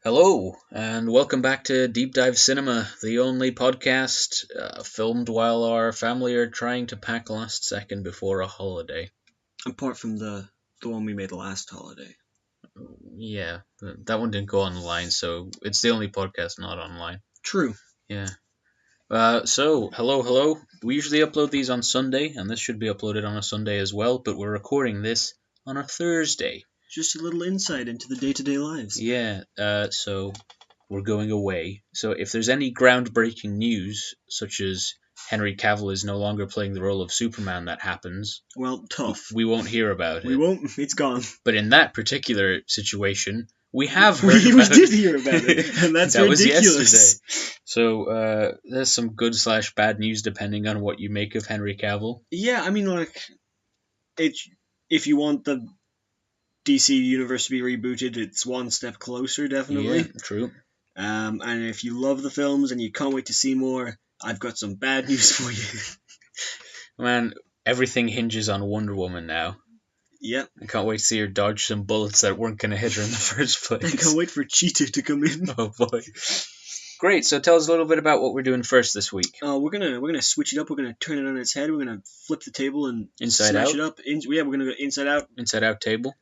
Hello, and welcome back to Deep Dive Cinema, the only podcast filmed while our family are trying to pack last second before a holiday. Apart from the one we made last holiday. Yeah, that one didn't go online, so it's the only podcast not online. True. Yeah. So, hello. We usually upload these on Sunday, and this should be uploaded on a Sunday as well, but we're recording this on a Thursday. Just a little insight into the day-to-day lives. Yeah, so we're going away. So if there's any groundbreaking news, such as Henry Cavill is no longer playing the role of Superman, that happens, Well, tough. we won't hear about it. We won't. It's gone. But in that particular situation, we have heard We about did it. hear about it, and that's that ridiculous. Was yesterday. So there's some good/bad news depending on what you make of Henry Cavill. Yeah, I mean, if you want the DC universe to be rebooted, it's one step closer, definitely. Yeah, true. And if you love the films and you can't wait to see more, I've got some bad news for you. Man, everything hinges on Wonder Woman now. Yep. I can't wait to see her dodge some bullets that weren't going to hit her in the first place. I can't wait for Cheetah to come in. Oh boy. Great, so tell us a little bit about what we're doing first this week. We're gonna switch it up. We're gonna turn it on its head. We're gonna flip the table and Inside smash out? it up. We're gonna go inside out. Inside out table.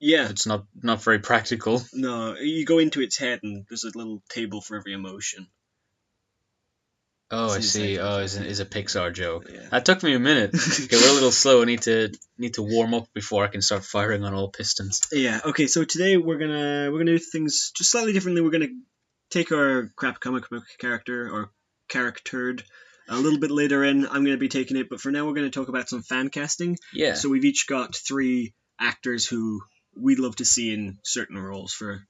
Yeah. It's not very practical. No, you go into its head and there's a little table for every emotion. Oh, I It's see. inside Oh, out. it's a Pixar joke. Yeah. That took me a minute. Okay, we're a little slow. I need to warm up before I can start firing on all pistons. Yeah. Okay. So today we're gonna do things just slightly differently. We're gonna take our crap comic book character or charactered a little bit later in. I'm gonna be taking it, but for now we're gonna talk about some fan casting. Yeah. So we've each got 3 actors who we'd love to see in certain roles for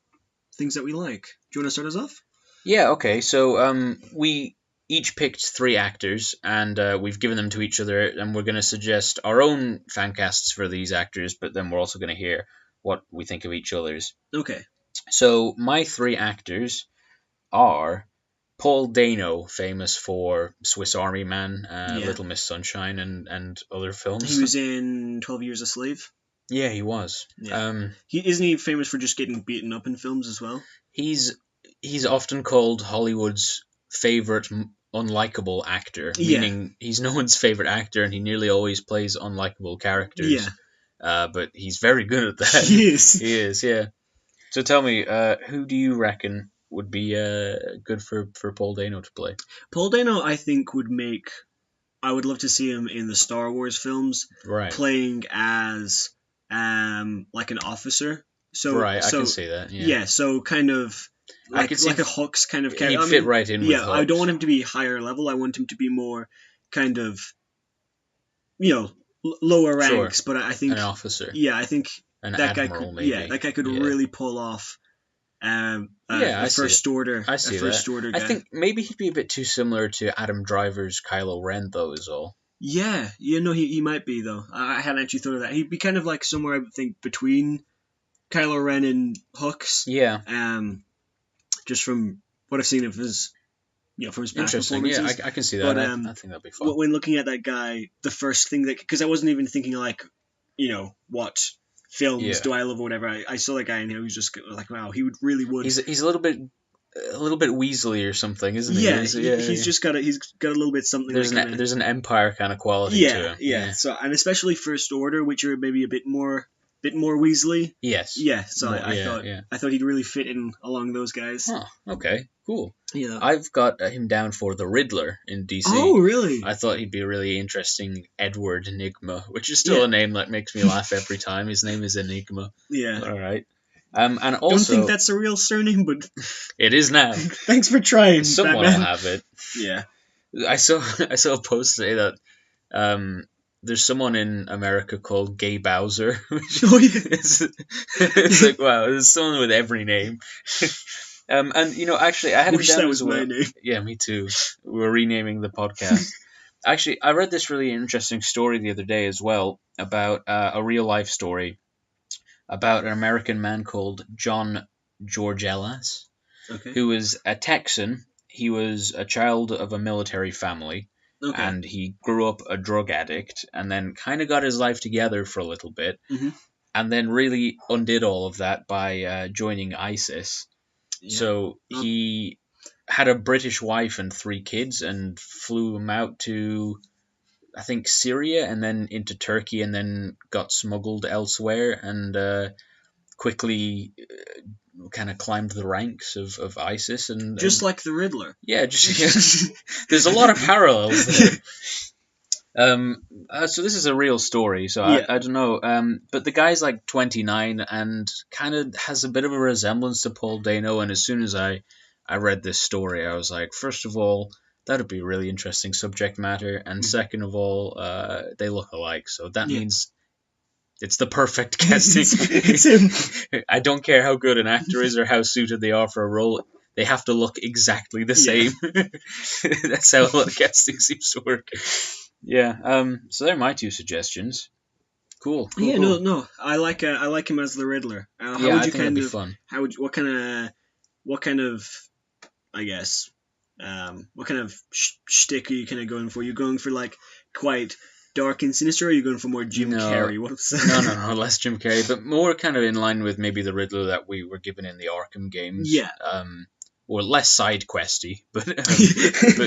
things that we like. Do you want to start us off? Yeah. Okay. So we each picked 3 actors, and we've given them to each other, and we're going to suggest our own fan casts for these actors, but then we're also going to hear what we think of each other's. Okay. So my 3 actors are Paul Dano, famous for Swiss Army Man, Little Miss Sunshine, and other films. He was in 12 Years a Slave. Yeah, he was. Yeah. Isn't he famous for just getting beaten up in films as well? He's often called Hollywood's favorite unlikable actor, meaning he's no one's favorite actor, and he nearly always plays unlikable characters. Yeah. But he's very good at that. He is. He is, yeah. So tell me, who do you reckon would be good for Paul Dano to play? Paul Dano, I think, I would love to see him in the Star Wars films, Right. playing as like an officer. So Right, I so, can see that. Yeah. Yeah, so kind of I like could see a Hux kind of character. He'd fit right in with Yeah, I Hux. don't want him to be higher level. I want him to be more kind of, lower ranks. But I think an officer, yeah, I think an that guy admiral, could, maybe. yeah, that guy could really pull off I a see first it. order. I see a first that. order guy. I think maybe he'd be a bit too similar to Adam Driver's Kylo Ren, though, is all. Yeah, he might be though. I hadn't actually thought of that. He'd be kind of like somewhere I would think between Kylo Ren and Hux. Yeah. Just from what I've seen of his, from his past Interesting. performances. Yeah, I can see that. But, I think that'd be fun. When looking at that guy, the first thing because I wasn't even thinking like, what films do I love or whatever. I saw that guy and he was just like, wow, he would. He's a little bit Weasley or something, isn't he? Yeah, he's just got a little bit something. There's an Empire kind of quality to him. Yeah. So and especially First Order, which are maybe a bit more Weasley. Yes. Yeah. So I thought he'd really fit in along those guys. Oh, okay, cool. Yeah. I've got him down for the Riddler in DC. Oh, really? I thought he'd be a really interesting Edward Enigma, which is still a name that makes me laugh every time. His name is Enigma. Yeah. All right. And also, don't think that's a real surname, but it is now. Thanks for trying. Someone Batman. will have it. Yeah. I saw a post today that there's someone in America called Gay Bowser. Which it's like, wow, there's someone with every name. And actually, I had him Wish down that was as well. my name. Yeah, me too. We're renaming the podcast. Actually, I read this really interesting story the other day as well about a real life story about an American man called John George Ellis, who was a Texan. He was a child of a military family, and he grew up a drug addict, and then kind of got his life together for a little bit, and then really undid all of that by joining ISIS. Yeah. So he had a British wife and 3 kids and flew them out to, I think, Syria and then into Turkey and then got smuggled elsewhere and quickly kind of climbed the ranks of ISIS. Just like the Riddler. Yeah, there's a lot of parallels there. So this is a real story, so Yeah. I don't know. But the guy's like 29 and kind of has a bit of a resemblance to Paul Dano. And as soon as I read this story, I was like, first of all, that'd be a really interesting subject matter, and second of all, they look alike, so that means it's the perfect casting. It's him. I don't care how good an actor is or how suited they are for a role. They have to look exactly the same. That's how a lot of casting seems to work. Yeah. So they're my 2 suggestions. Cool. Yeah. Cool. No. I like him as the Riddler. How Yeah, would I you think kind it'd be of? fun. How would you, what kind of? I guess. What kind of shtick are you kind of going for? You going for like quite dark and sinister, or are you going for more Jim Carrey? What's No, less Jim Carrey, but more kind of in line with maybe the Riddler that we were given in the Arkham games. Yeah. Or less side questy, but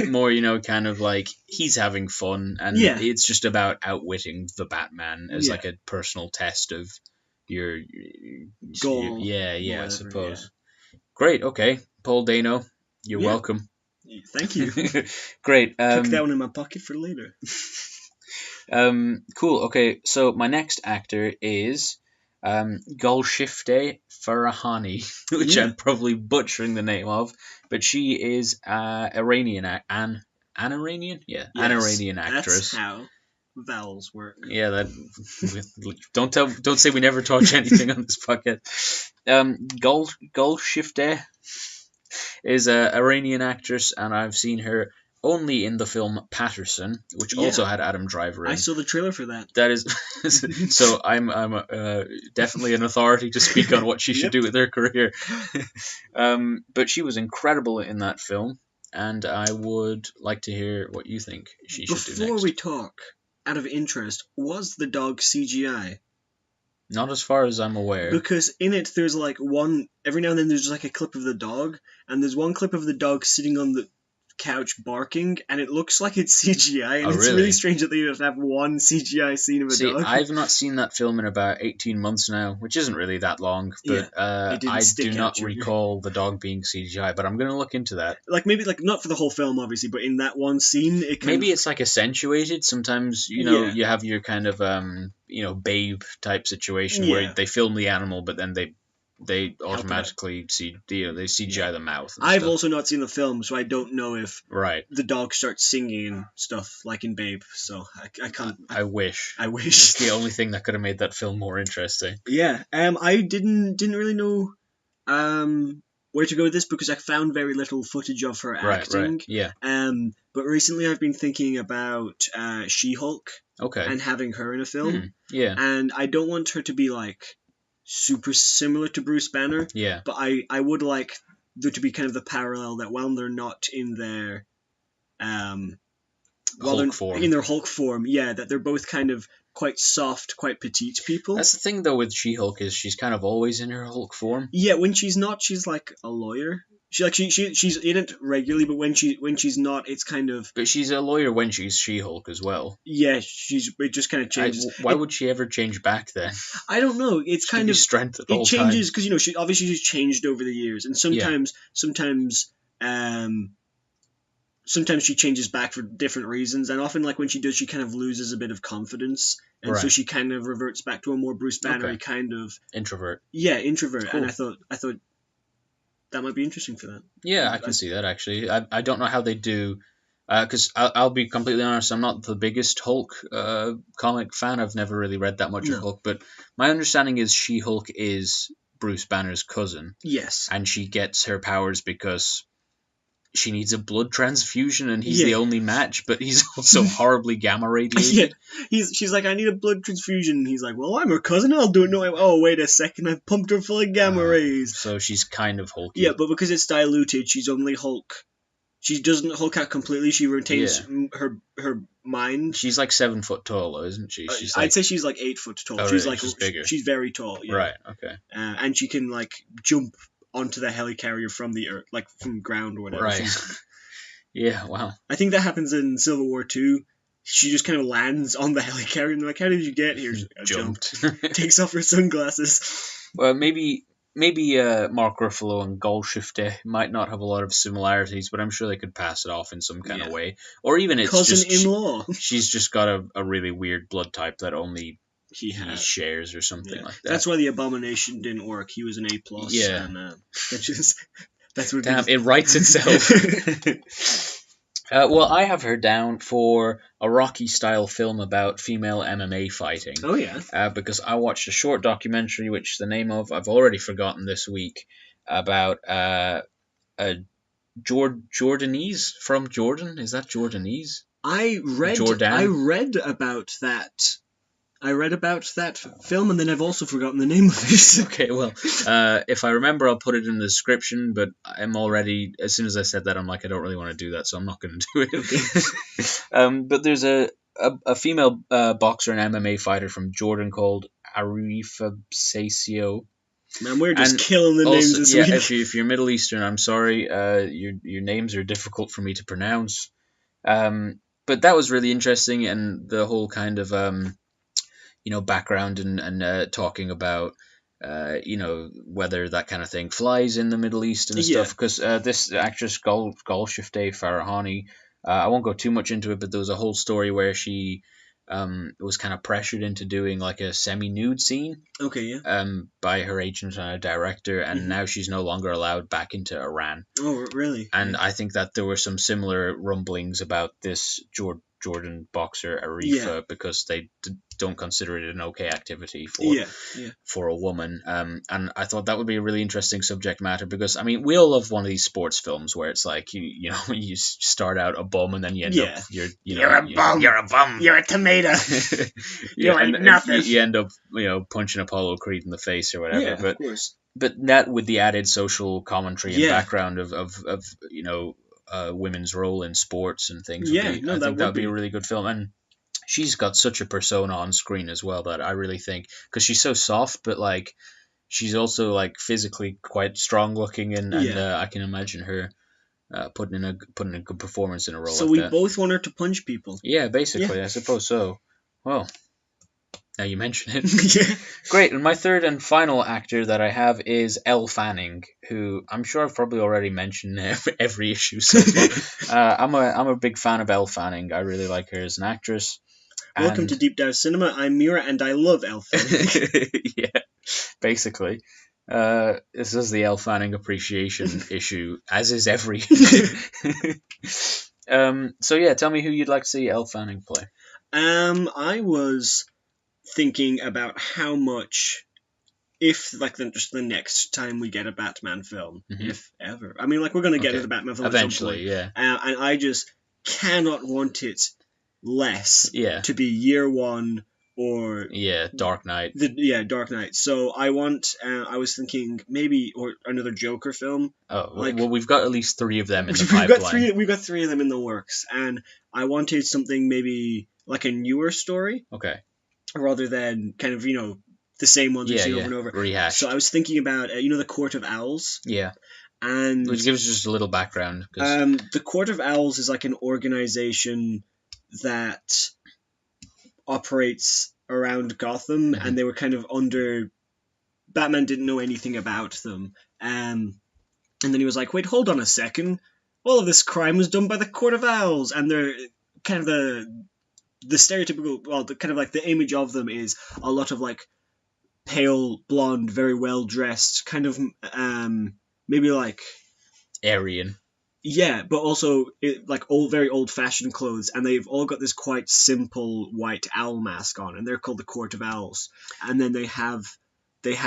more, kind of like he's having fun, and it's just about outwitting the Batman as like a personal test of your goal. I suppose. Yeah. Great. Okay, Paul Dano, you're welcome. Thank you. Great. Took that one in my pocket for later. Cool. Okay, so my next actor is Golshifteh Farahani, which I'm probably butchering the name of, but she is Iranian an Iranian? Yeah, an Iranian actress. That's how vowels work. Yeah, don't say we never touch anything on this podcast. Golshifteh is a Iranian actress, and I've seen her only in the film Patterson, which also had Adam Driver in. I saw the trailer for that. That is, so I'm definitely an authority to speak on what she should do with her career. But she was incredible in that film, and I would like to hear what you think she should do next. Before we talk, out of interest, was the dog CGI? Not as far as I'm aware. Because in it, there's like every now and then there's like a clip of the dog, and there's one clip of the dog sitting on the couch barking, and it looks like it's CGI, and it's really strange that they have one CGI scene of a dog. I've not seen that film in about 18 months now, which isn't really that long, but I do not recall the dog being CGI, but I'm going to look into that. Maybe not for the whole film, obviously, but in that one scene, it's like accentuated. Sometimes, you have your kind of, Babe type situation where they film the animal, but then they automatically they CGI the mouth. I've also not seen the film, so I don't know if the dog starts singing and stuff like in Babe. So I can't. I wish. It's the only thing that could have made that film more interesting. Yeah. I didn't really know where to go with this because I found very little footage of her acting. Right. Yeah. But recently I've been thinking about She-Hulk. Okay. And having her in a film. Yeah. And I don't want her to be like super similar to Bruce Banner. Yeah. But I would like there to be kind of the parallel that while they're not in their Hulk form. In their Hulk form, that they're both kind of quite soft, quite petite people. That's the thing though with She-Hulk is she's kind of always in her Hulk form. Yeah, when she's not, she's like a lawyer. She's in it regularly, but when she's not, it's kind of. But she's a lawyer when she's She-Hulk as well. Yeah, it just kind of changes. Why would she ever change back then? I don't know. It's kind of strength at all changes because she obviously she's changed over the years, and sometimes she changes back for different reasons, and often like when she does, she kind of loses a bit of confidence, and so she kind of reverts back to a more Bruce Banner kind of introvert. Yeah, introvert, cool. And I thought. That might be interesting for that. Yeah, I can see that, actually. I don't know how they do... Because I'll be completely honest, I'm not the biggest Hulk comic fan. I've never really read that much of Hulk. But my understanding is She-Hulk is Bruce Banner's cousin. Yes. And she gets her powers because she needs a blood transfusion and he's the only match, but he's also horribly gamma radiated. She's like, I need a blood transfusion. And he's like, well, I'm her cousin. I'll do it. No, oh, wait a second. I've pumped her full of gamma rays. So she's kind of hulky. Yeah, but because it's diluted, she's only Hulk. She doesn't Hulk out completely. She retains her mind. She's like 7 foot tall, though, isn't she? I'd say she's like 8 foot tall. Oh, she's really? like she's bigger. She's very tall. Yeah. Right. Okay. And she can like jump onto the helicarrier from the earth, like from ground or whatever. Right. Yeah, wow. I think that happens in Civil War 2. She just kind of lands on the helicarrier and they're like, how did you get here? She's like, I jumped. Takes off her sunglasses. Well, maybe Mark Ruffalo and Goldshifteh might not have a lot of similarities, but I'm sure they could pass it off in some kind of way. Or even it's Cousin-in-law. She's just got a really weird blood type that only he has. shares or something like that. That's why the Abomination didn't work. He was an A+. Yeah. And, that's what Damn, it writes itself. Well, I have her down for a Rocky-style film about female MMA fighting. Oh, yeah. Because I watched a short documentary, which the name of I've already forgotten this week, about a Jordanese from Jordan. Is that Jordanese? I read about that. I read about that film, and then I've also forgotten the name of it. Okay, well, if I remember, I'll put it in the description, but I'm already, as soon as I said that, I'm like, I don't really want to do that, so I'm not going to do it. Okay. But there's a female boxer and MMA fighter from Jordan called Arifa Sasio. Man, we're just killing the names this week. If you're Middle Eastern, I'm sorry, your names are difficult for me to pronounce. But that was really interesting, and the whole kind of background and talking about whether that kind of thing flies in the Middle East and stuff, because this actress Golshifteh Farahani, I won't go too much into it, but there was a whole story where she was kind of pressured into doing like a semi-nude scene. Okay, yeah. By her agent and a director, and now she's no longer allowed back into Iran. Oh, really? And I think that there were some similar rumblings about this Jordan boxer Arifa, because they don't consider it an okay activity for a woman. And I thought that would be a really interesting subject matter, because I mean, we all love one of these sports films where it's like you start out a bum and then you end up you're a bum, you're a tomato, you ain't nothing. You end up punching Apollo Creed in the face or whatever. Yeah, of course. But that with the added social commentary and background of women's role in sports and things. I think that would be a really good film. And she's got such a persona on screen as well that I really think, because she's so soft, but like she's also like physically quite strong looking, and I can imagine her putting in a good performance in a role. So we both want her to punch people. Yeah, basically, I suppose so. Well, now you mention it. Yeah. Great. And my third and final actor that I have is Elle Fanning, who I'm sure I've probably already mentioned every issue so far. I'm a big fan of Elle Fanning. I really like her as an actress. Welcome to Deep Dive Cinema. I'm Meara, and I love Elle Fanning. Yeah, basically. This is the Elle Fanning appreciation issue, as is every. So yeah, tell me who you'd like to see Elle Fanning play. I was thinking about how much, if like just the next time we get a Batman film, if ever. I mean, like we're gonna get a Batman film eventually, at some point. And I just cannot want it less to be Year One or Dark Knight. Dark Knight. So I want. I was thinking maybe or another Joker film. Oh, well, we've got at least 3 of them in the pipeline. We've got 3 of them in the works, and I wanted something maybe like a newer story. Okay. Rather than kind of, the same ones we see over and over. Rehashed. So I was thinking about, the Court of Owls. Yeah. And which gives us just a little background. The Court of Owls is like an organization that operates around Gotham, and they were kind of under... Batman didn't know anything about them. And then he was like, wait, hold on a second. All of this crime was done by the Court of Owls, and they're kind of the stereotypical, kind of like the image of them is a lot of like pale, blonde, very well dressed, kind of maybe like Aryan. Yeah, but also like very old fashioned clothes, and they've all got this quite simple white owl mask on, and they're called the Court of Owls. And then they have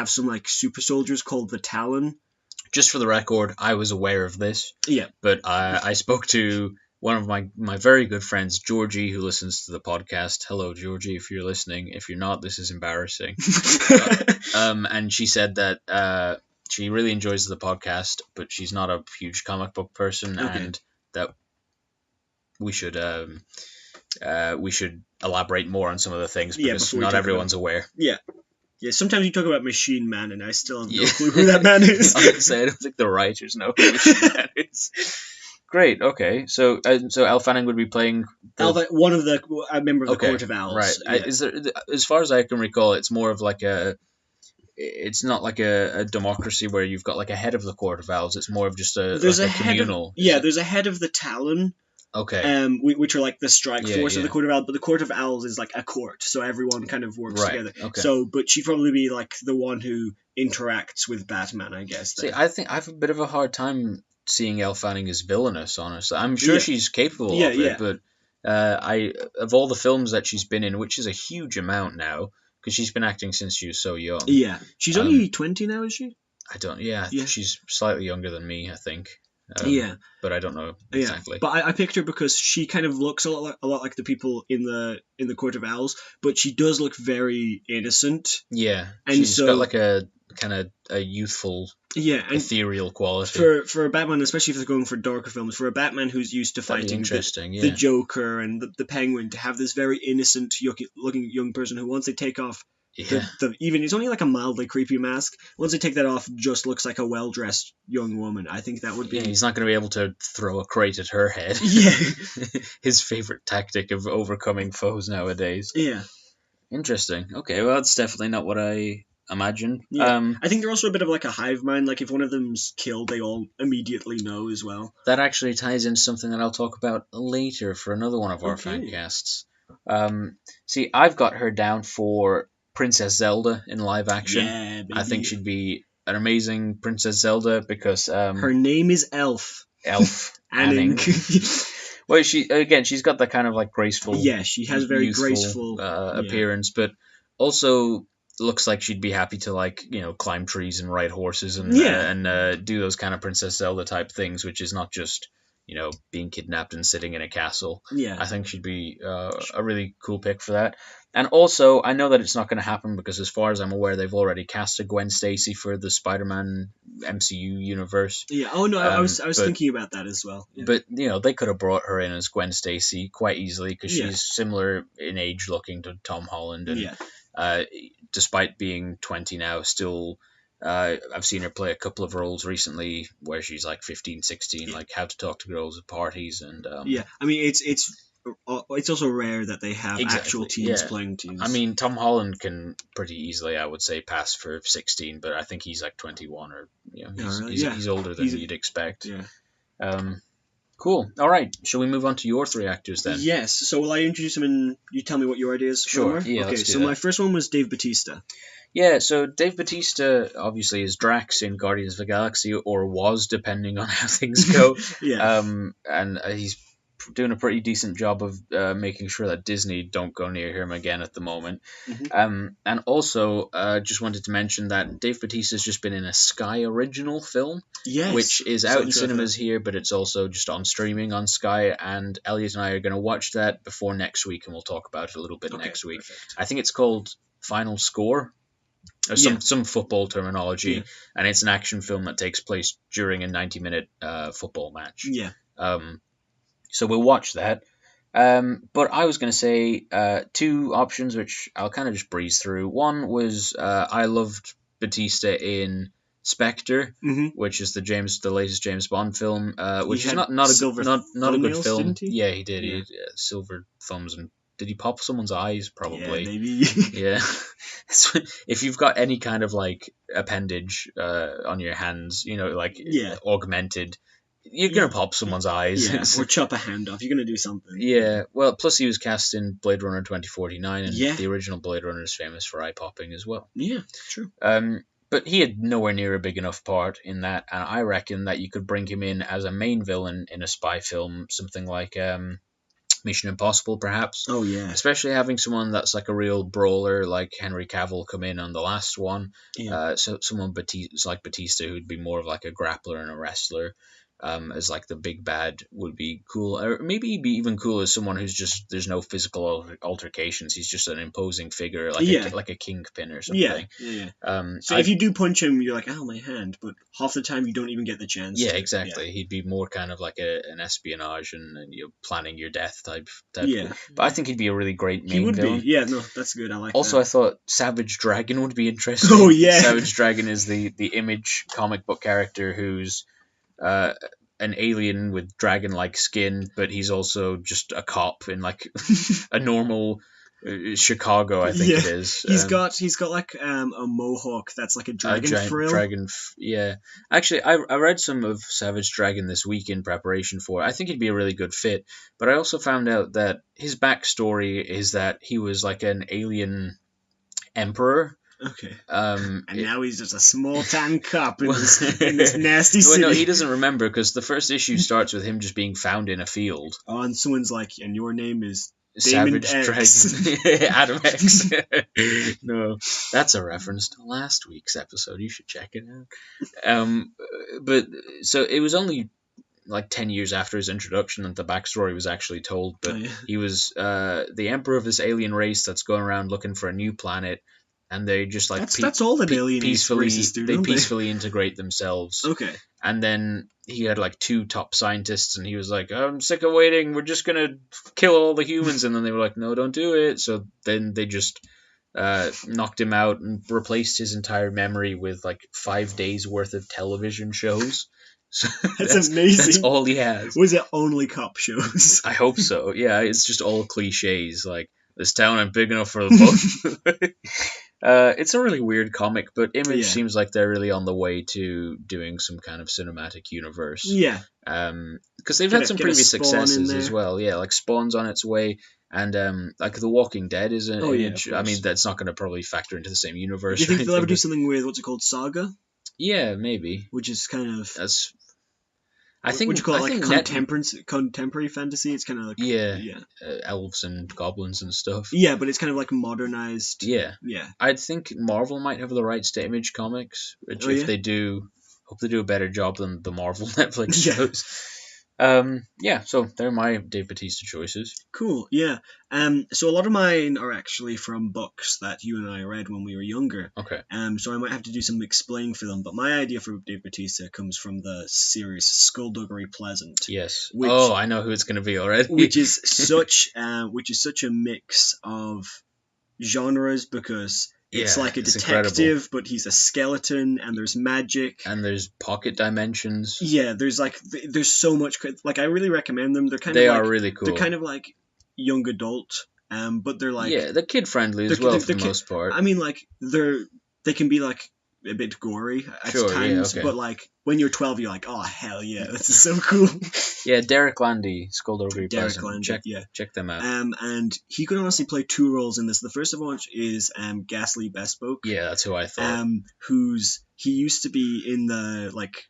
some like super soldiers called the Talon. Just for the record, I was aware of this. Yeah, but I spoke to one of my very good friends, Georgie, who listens to the podcast. Hello, Georgie, if you're listening. If you're not, this is embarrassing. And she said that she really enjoys the podcast, but she's not a huge comic book person, and that we should elaborate more on some of the things, because not everyone's aware. Yeah. Yeah, sometimes you talk about Machine Man, and I still have no Yeah. clue who that man is. I was gonna say, I don't think the writers know who that is. Great. Okay. So Elle Fanning would be playing One of a member of the Okay, Court of Owls. right. Yeah. Is there, as far as I can recall, it's more of like a. It's not like a democracy where you've got like a head of the Court of Owls. It's more of just There's like a a head communal. of there's a head of the Talon. Okay. Which are like the strike Yeah, force of yeah. the Court of Owls, but the Court of Owls is like a court, so everyone kind of works Right, together. okay. So, but she'd probably be like the one who interacts with Batman, I guess. See, Then. I think I have a bit of a hard time seeing Elle Fanning as villainous. Honestly, I'm sure Yeah. she's capable Yeah, of it, yeah. but I of all the films that she's been in, which is a huge amount now, because she's been acting since she was so young. Yeah, she's only 20 now, is she? I don't. Yeah, Yeah. she's slightly younger than me, I think. Yeah. But I don't know exactly. Yeah, but I picked her because she kind of looks a lot like the people in the Court of Owls, but she does look very innocent. Yeah, and she's so got like a kind of a youthful, and ethereal quality. for a Batman, especially if they're going for darker films, for a Batman who's used to That'd be fighting interesting, the Joker and the Penguin, to have this very innocent looking young person who, once they take off even it's only like a mildly creepy mask, once they take that off, just looks like a well-dressed young woman. I think that would be... Yeah, he's not going to be able to throw a crate at her head. Yeah. His favorite tactic of overcoming foes nowadays. Yeah. Interesting. Okay, well, that's definitely not what I imagined. Yeah. I think they're also a bit of like a hive mind. Like, if one of them's killed, they all immediately know as well. That actually ties into something that I'll talk about later for another one of our FANCASTs. See, I've got her down for Princess Zelda in live action. Yeah, baby. I think she'd be an amazing Princess Zelda because her name is Elf. Elf Fanning. Well, she's got that kind of like graceful. Yeah, she has very graceful appearance, but also looks like she'd be happy to, like, climb trees and ride horses and do those kind of Princess Zelda type things, which is not just being kidnapped and sitting in a castle. Yeah, I think she'd be a really cool pick for that. And also, I know that it's not going to happen because, as far as I'm aware, they've already cast a Gwen Stacy for the Spider-Man MCU universe. Yeah. Oh no, I was thinking about that as well. Yeah. But they could have brought her in as Gwen Stacy quite easily because she's similar in age looking to Tom Holland, and despite being 20 now, still. I've seen her play a couple of roles recently where she's like 15, 16, like How to Talk to Girls at Parties, and I mean it's also rare that they have actual teens playing teens. I mean, Tom Holland can pretty easily, I would say, pass for 16, but I think he's like 21 or he's older than you'd expect. Yeah. Cool. All right. Shall we move on to your three actors then? Yes. So will I introduce them and you tell me what your ideas Sure. were? Yeah. Okay. So my first one was Dave Bautista. Yeah, so Dave Bautista obviously is Drax in Guardians of the Galaxy, or was, depending on how things go. And he's doing a pretty decent job of making sure that Disney don't go near him again at the moment. Mm-hmm. And also, just wanted to mention that Dave Bautista's just been in a Sky original film, which is out in cinemas here, but it's also just on streaming on Sky. And Elliot and I are going to watch that before next week, and we'll talk about it a little bit next week. Perfect. I think it's called Final Score. Or some football terminology, and it's an action film that takes place during a 90-minute football match. Yeah. So we'll watch that. But I was going to say two options, which I'll kind of just breeze through. One was I loved Batista in Spectre, which is the latest James Bond film, which is not a good film. Yeah, he did. He had silver thumbs and. Did he pop someone's eyes? Probably. Yeah, maybe. Yeah. If you've got any kind of like appendage on your hands, augmented, you're gonna pop someone's eyes. Yeah. Or chop a hand off. You're gonna do something. Yeah. Well, plus he was cast in Blade Runner 2049, and the original Blade Runner is famous for eye popping as well. Yeah, true. But he had nowhere near a big enough part in that, and I reckon that you could bring him in as a main villain in a spy film, something like Mission Impossible, perhaps. Oh, yeah. Especially having someone that's like a real brawler, like Henry Cavill, come in on the last one. Yeah. So someone like Batista, who'd be more of like a grappler and a wrestler. as like the big bad would be cool, or maybe he'd be even cool as someone who's just there's no physical altercations. He's just an imposing figure, like like a kingpin or something. Yeah. So I, if you do punch him, you're like, "Oh, my hand," but half the time you don't even get the chance. yeah, to. exactly. He'd be more kind of like an espionage and you're planning your death type. Yeah. But I think he'd be a really great main He would villain. be. Yeah, no, that's good. I like Also, that. I thought Savage Dragon would be interesting. Oh, yeah. Savage Dragon is the Image comic book character who's an alien with dragon-like skin, but he's also just a cop in like a normal Chicago, I think it is. He's got like a mohawk that's like a dragon frill. Yeah. Actually, I read some of Savage Dragon this week in preparation for it. I think he'd be a really good fit, but I also found out that his backstory is that he was like an alien emperor. Okay. And now he's just a small-time cop in this nasty city. Well, no, he doesn't remember because the first issue starts with him just being found in a field. Oh, and someone's like, and your name is Savage Dragon. Adam X. No, that's a reference to last week's episode. You should check it out. But so it was only like 10 years after his introduction that the backstory was actually told. But he was the emperor of this alien race that's going around looking for a new planet. And they just like that's all that alien races do. They peacefully integrate themselves. Okay. And then he had like 2 top scientists, and he was like, "I'm sick of waiting. We're just gonna kill all the humans." And then they were like, "No, don't do it." So then they just knocked him out and replaced his entire memory with like 5 days worth of television shows. So that's amazing. That's all he has. Was it only cop shows? I hope so. Yeah, it's just all cliches like, "This town ain't big enough for the boat." It's a really weird comic, but Image seems like they're really on the way to doing some kind of cinematic universe. Yeah. Because they've had some previous successes as well. Yeah, like Spawn's on its way, and like The Walking Dead is an Image. I mean, that's not going to probably factor into the same universe. Do you think they'll ever do something with what's it called, Saga? Yeah, maybe. Which is kind of I think would you call it like contemporary fantasy? It's kind of like elves and goblins and stuff. Yeah, but it's kind of like modernized. Yeah. Yeah. I think Marvel might have the rights to Image Comics, which if they do, hope they do a better job than the Marvel Netflix shows. So they're my Dave Bautista choices. Cool, yeah. So a lot of mine are actually from books that you and I read when we were younger. Okay. So I might have to do some explaining for them. But my idea for Dave Bautista comes from the series Skullduggery Pleasant. Yes. I know who it's going to be already. Which is such a mix of genres because it's like a detective, incredible. But he's a skeleton, and there's magic, and there's pocket dimensions. Yeah, there's so much. Like I really recommend them. They are really cool. They're kind of like young adult, but they're like they're kid friendly as well for the most part. I mean, like they can be like a bit gory at times, but like when you're 12, you're like, oh hell yeah, this is so cool. Yeah, Derek Landy, Skullduggery Pleasant. Check them out. And he could honestly play 2 roles in this. The first of which is Ghastly Bespoke. Yeah, that's who I thought. He used to be in the like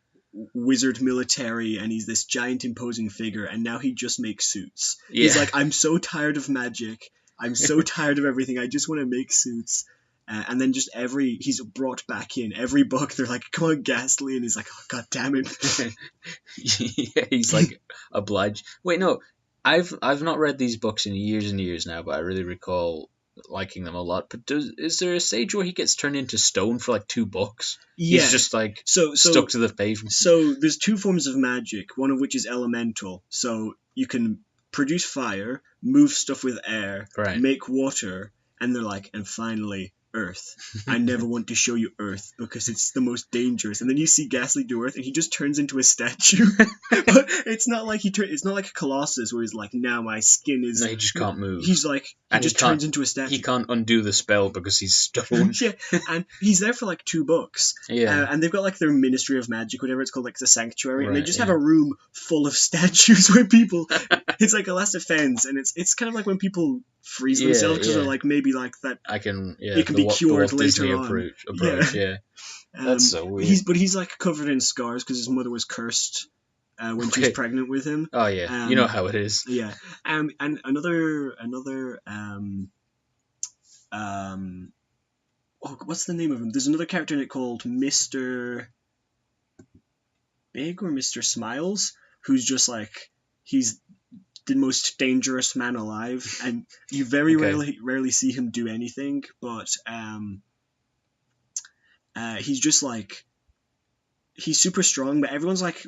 wizard military, and he's this giant imposing figure, and now he just makes suits. Yeah. He's like, I'm so tired of magic. I'm so tired of everything. I just want to make suits. And then just he's brought back in every book. They're like, come on, Ghastly. And he's like, oh, God damn it. Yeah, he's like obliged. Wait, no, I've not read these books in years and years now, but I really recall liking them a lot. But is there a stage where he gets turned into stone for like 2 books? Yeah. He's just like stuck to the pavement. So there's 2 forms of magic, one of which is elemental. So you can produce fire, move stuff with air, make water, and they're like, and finally, Earth. I never want to show you Earth because it's the most dangerous. And then you see Ghastly do Earth, and he just turns into a statue. But it's not like it's not like Colossus where he's like, now my skin is. No, he just can't move. He's like, he just turns into a statue. He can't undo the spell because he's stone. Yeah, and he's there for like 2 books. Yeah, and they've got like their Ministry of Magic, whatever it's called, like the Sanctuary, and they just have a room full of statues where people. It's like a last defense, and it's kind of like when people freeze themselves because they're like maybe like that. It can be cured later on. Approach, yeah. That's so weird. He's like covered in scars because his mother was cursed when she was pregnant with him. Oh yeah, you know how it is. Yeah, and another what's the name of him? There's another character in it called Mr. Big or Mr. Smiles, who's just like, he's the most dangerous man alive, and you very rarely see him do anything, but he's just like, he's super strong, but everyone's like,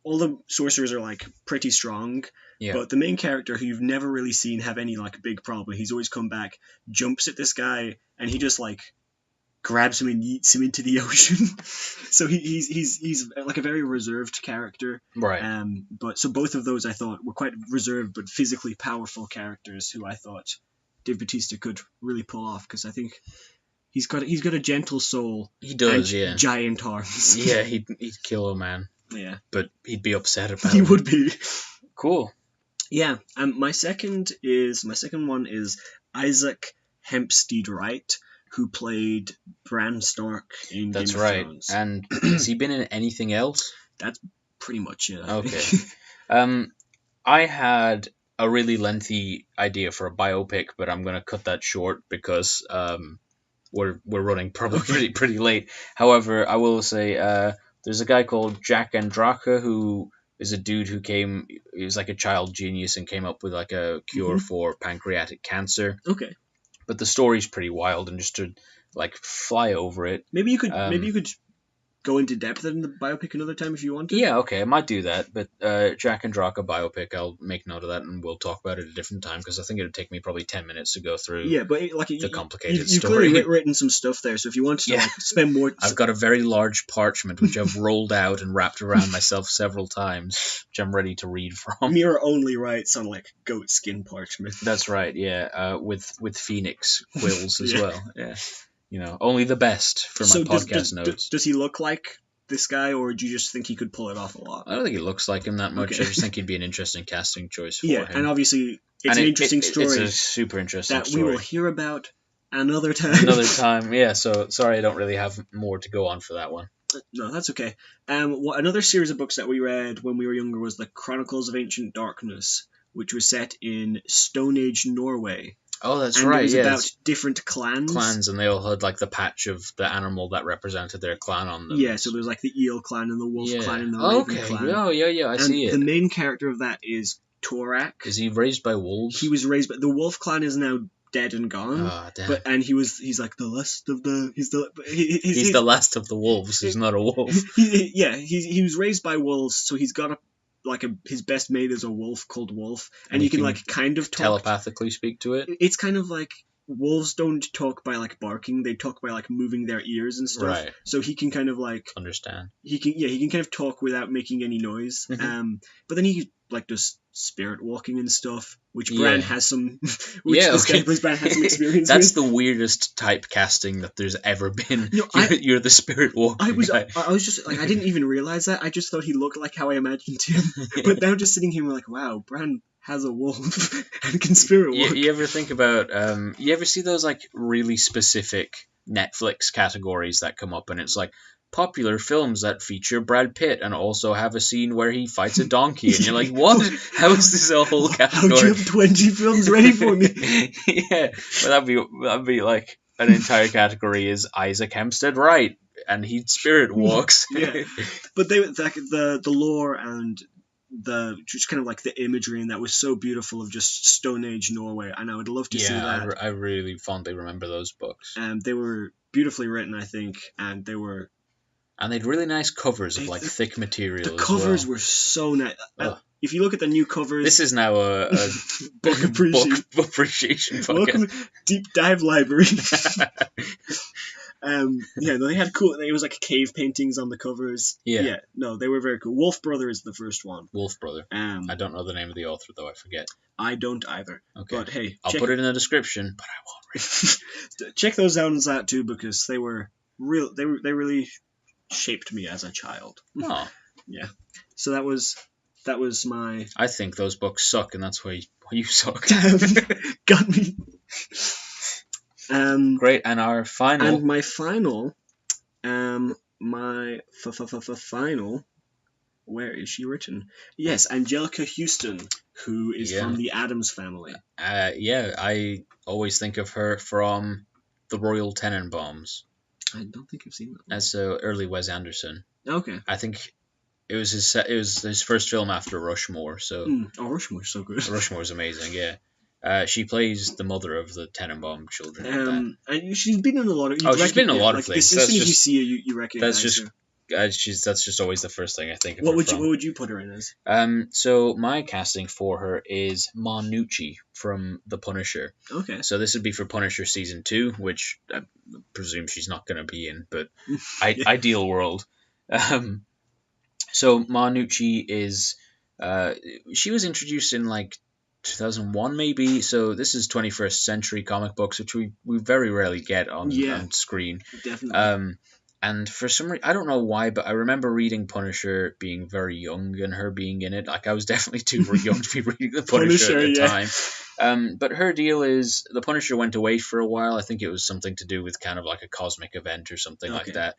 all the sorcerers are like pretty strong, but the main character, who you've never really seen have any like big problem, he's always come back, jumps at this guy, and he just like grabs him and yeets him into the ocean. So he's like a very reserved character, Right. But so both of those I thought were quite reserved but physically powerful characters who I thought Dave Bautista could really pull off, because I think he's got a gentle soul. He does, and giant arms. Yeah, he'd kill a man. Yeah, but he'd be upset about it. He would be. Cool. Yeah, my second one is Isaac Hempstead Wright, who played Bran Stark in Game of Thrones. And has he been in anything else? That's pretty much it. Okay. I had a really lengthy idea for a biopic, but I'm going to cut that short because we're running probably pretty late. However, I will say there's a guy called Jack Andraka who is a dude who he was like a child genius and came up with like a cure for pancreatic cancer. Okay. But the story's pretty wild, and just to like fly over it. Maybe you could go into depth in the biopic another time if you want to. Yeah, okay, I might do that. But Jack and Draka biopic, I'll make note of that, and we'll talk about it at a different time, because I think it would take me probably 10 minutes to go through. Yeah, but like the complicated story. You've clearly written some stuff there, so if you want to spend more... I've got a very large parchment, which I've rolled out and wrapped around myself several times, which I'm ready to read from. Meara only writes on like goat skin parchment. That's right, yeah, with phoenix quills as well. Yeah, only the best for my podcast notes. Does he look like this guy, or do you just think he could pull it off a lot? I don't think he looks like him that much. Okay. I just think he'd be an interesting casting choice for him. And obviously it's an interesting story. It's a super interesting that story. We will hear about another time. Yeah, so sorry I don't really have more to go on for that one. No, that's okay. Another series of books that we read when we were younger was the Chronicles of Ancient Darkness, which was set in Stone Age Norway. Oh, that's right. It was about different clans. And they all had like the patch of the animal that represented their clan on them. Yeah, so there was like the Eel clan and the Wolf clan and the Raven clan. Oh, yeah, I see it. The main character of that is Torak. Is he raised by wolves? He was raised by... The Wolf clan is now dead and gone. Oh, damn. And he's like the last of the... He's the last of the wolves. He's not a wolf. He was raised by wolves, so he's got his best mate is a wolf called Wolf, and he can like kind of talk, telepathically speak to it. It's kind of like wolves don't talk by like barking; they talk by like moving their ears and stuff. Right. So he can kind of like understand. He can kind of talk without making any noise. Mm-hmm. But then he like does spirit walking and stuff, which Bran has some. Bran has some experience. That's the weirdest typecasting that there's ever been. You're the spirit walking guy. I was just like, I didn't even realize that. I just thought he looked like how I imagined him. But now just sitting here, we're like, wow, Bran has a wolf and can spirit walk. You ever think about? You ever see those like really specific Netflix categories that come up, and it's like popular films that feature Brad Pitt and also have a scene where he fights a donkey, and you're like, what? How is this a whole category? How'd you have 20 films ready for me? Yeah, but that'd be like an entire category is Isaac Hempstead Wright, and he spirit walks. Yeah, but the lore and just kind of like the imagery, and that was so beautiful of just Stone Age Norway, and I would love to see that. I really fondly remember those books. And they were beautifully written, I think, and they'd really nice covers of like thick material. The covers were so nice. If you look at the new covers, this is now a book appreciation podcast. Welcome to Deep Dive Library. They had cool. It was like cave paintings on the covers. Yeah. No, they were very cool. Wolf Brother is the first one. Wolf Brother. I don't know the name of the author though. I forget. I don't either. Okay. But hey, I'll put it in the description, but I won't read. Check those out too, because they were real. They really shaped me as a child. Oh. Yeah. So that was my... I think those books suck, and that's why you suck. Got me. Great, and our final... And my final... final... Where is she written? Yes, Angelica Houston, who is from the Addams Family. I always think of her from the Royal Tenenbaums. I don't think I've seen that one. That's early Wes Anderson. Okay. I think it was his first film after Rushmore. So Oh, Rushmore's so good. Rushmore's amazing. Yeah, she plays the mother of the Tenenbaum children. In that. And she's been in a lot of. She's been in a lot of like, things. As soon as you see her, you recognize that's just her. that's just always the first thing I think of. What would you put her in as? So my casting for her is Manu Chi from The Punisher. Okay. So this would be for Punisher season 2, which I presume she's not going to be in, but ideal world. So Manu Chi is she was introduced in like 2001 maybe. So this is 21st century comic books, which we very rarely get on screen. Definitely. And for some reason, I don't know why, but I remember reading Punisher being very young and her being in it. Like, I was definitely too young to be reading the Punisher at the time. But her deal is, the Punisher went away for a while. I think it was something to do with kind of like a cosmic event or something like that.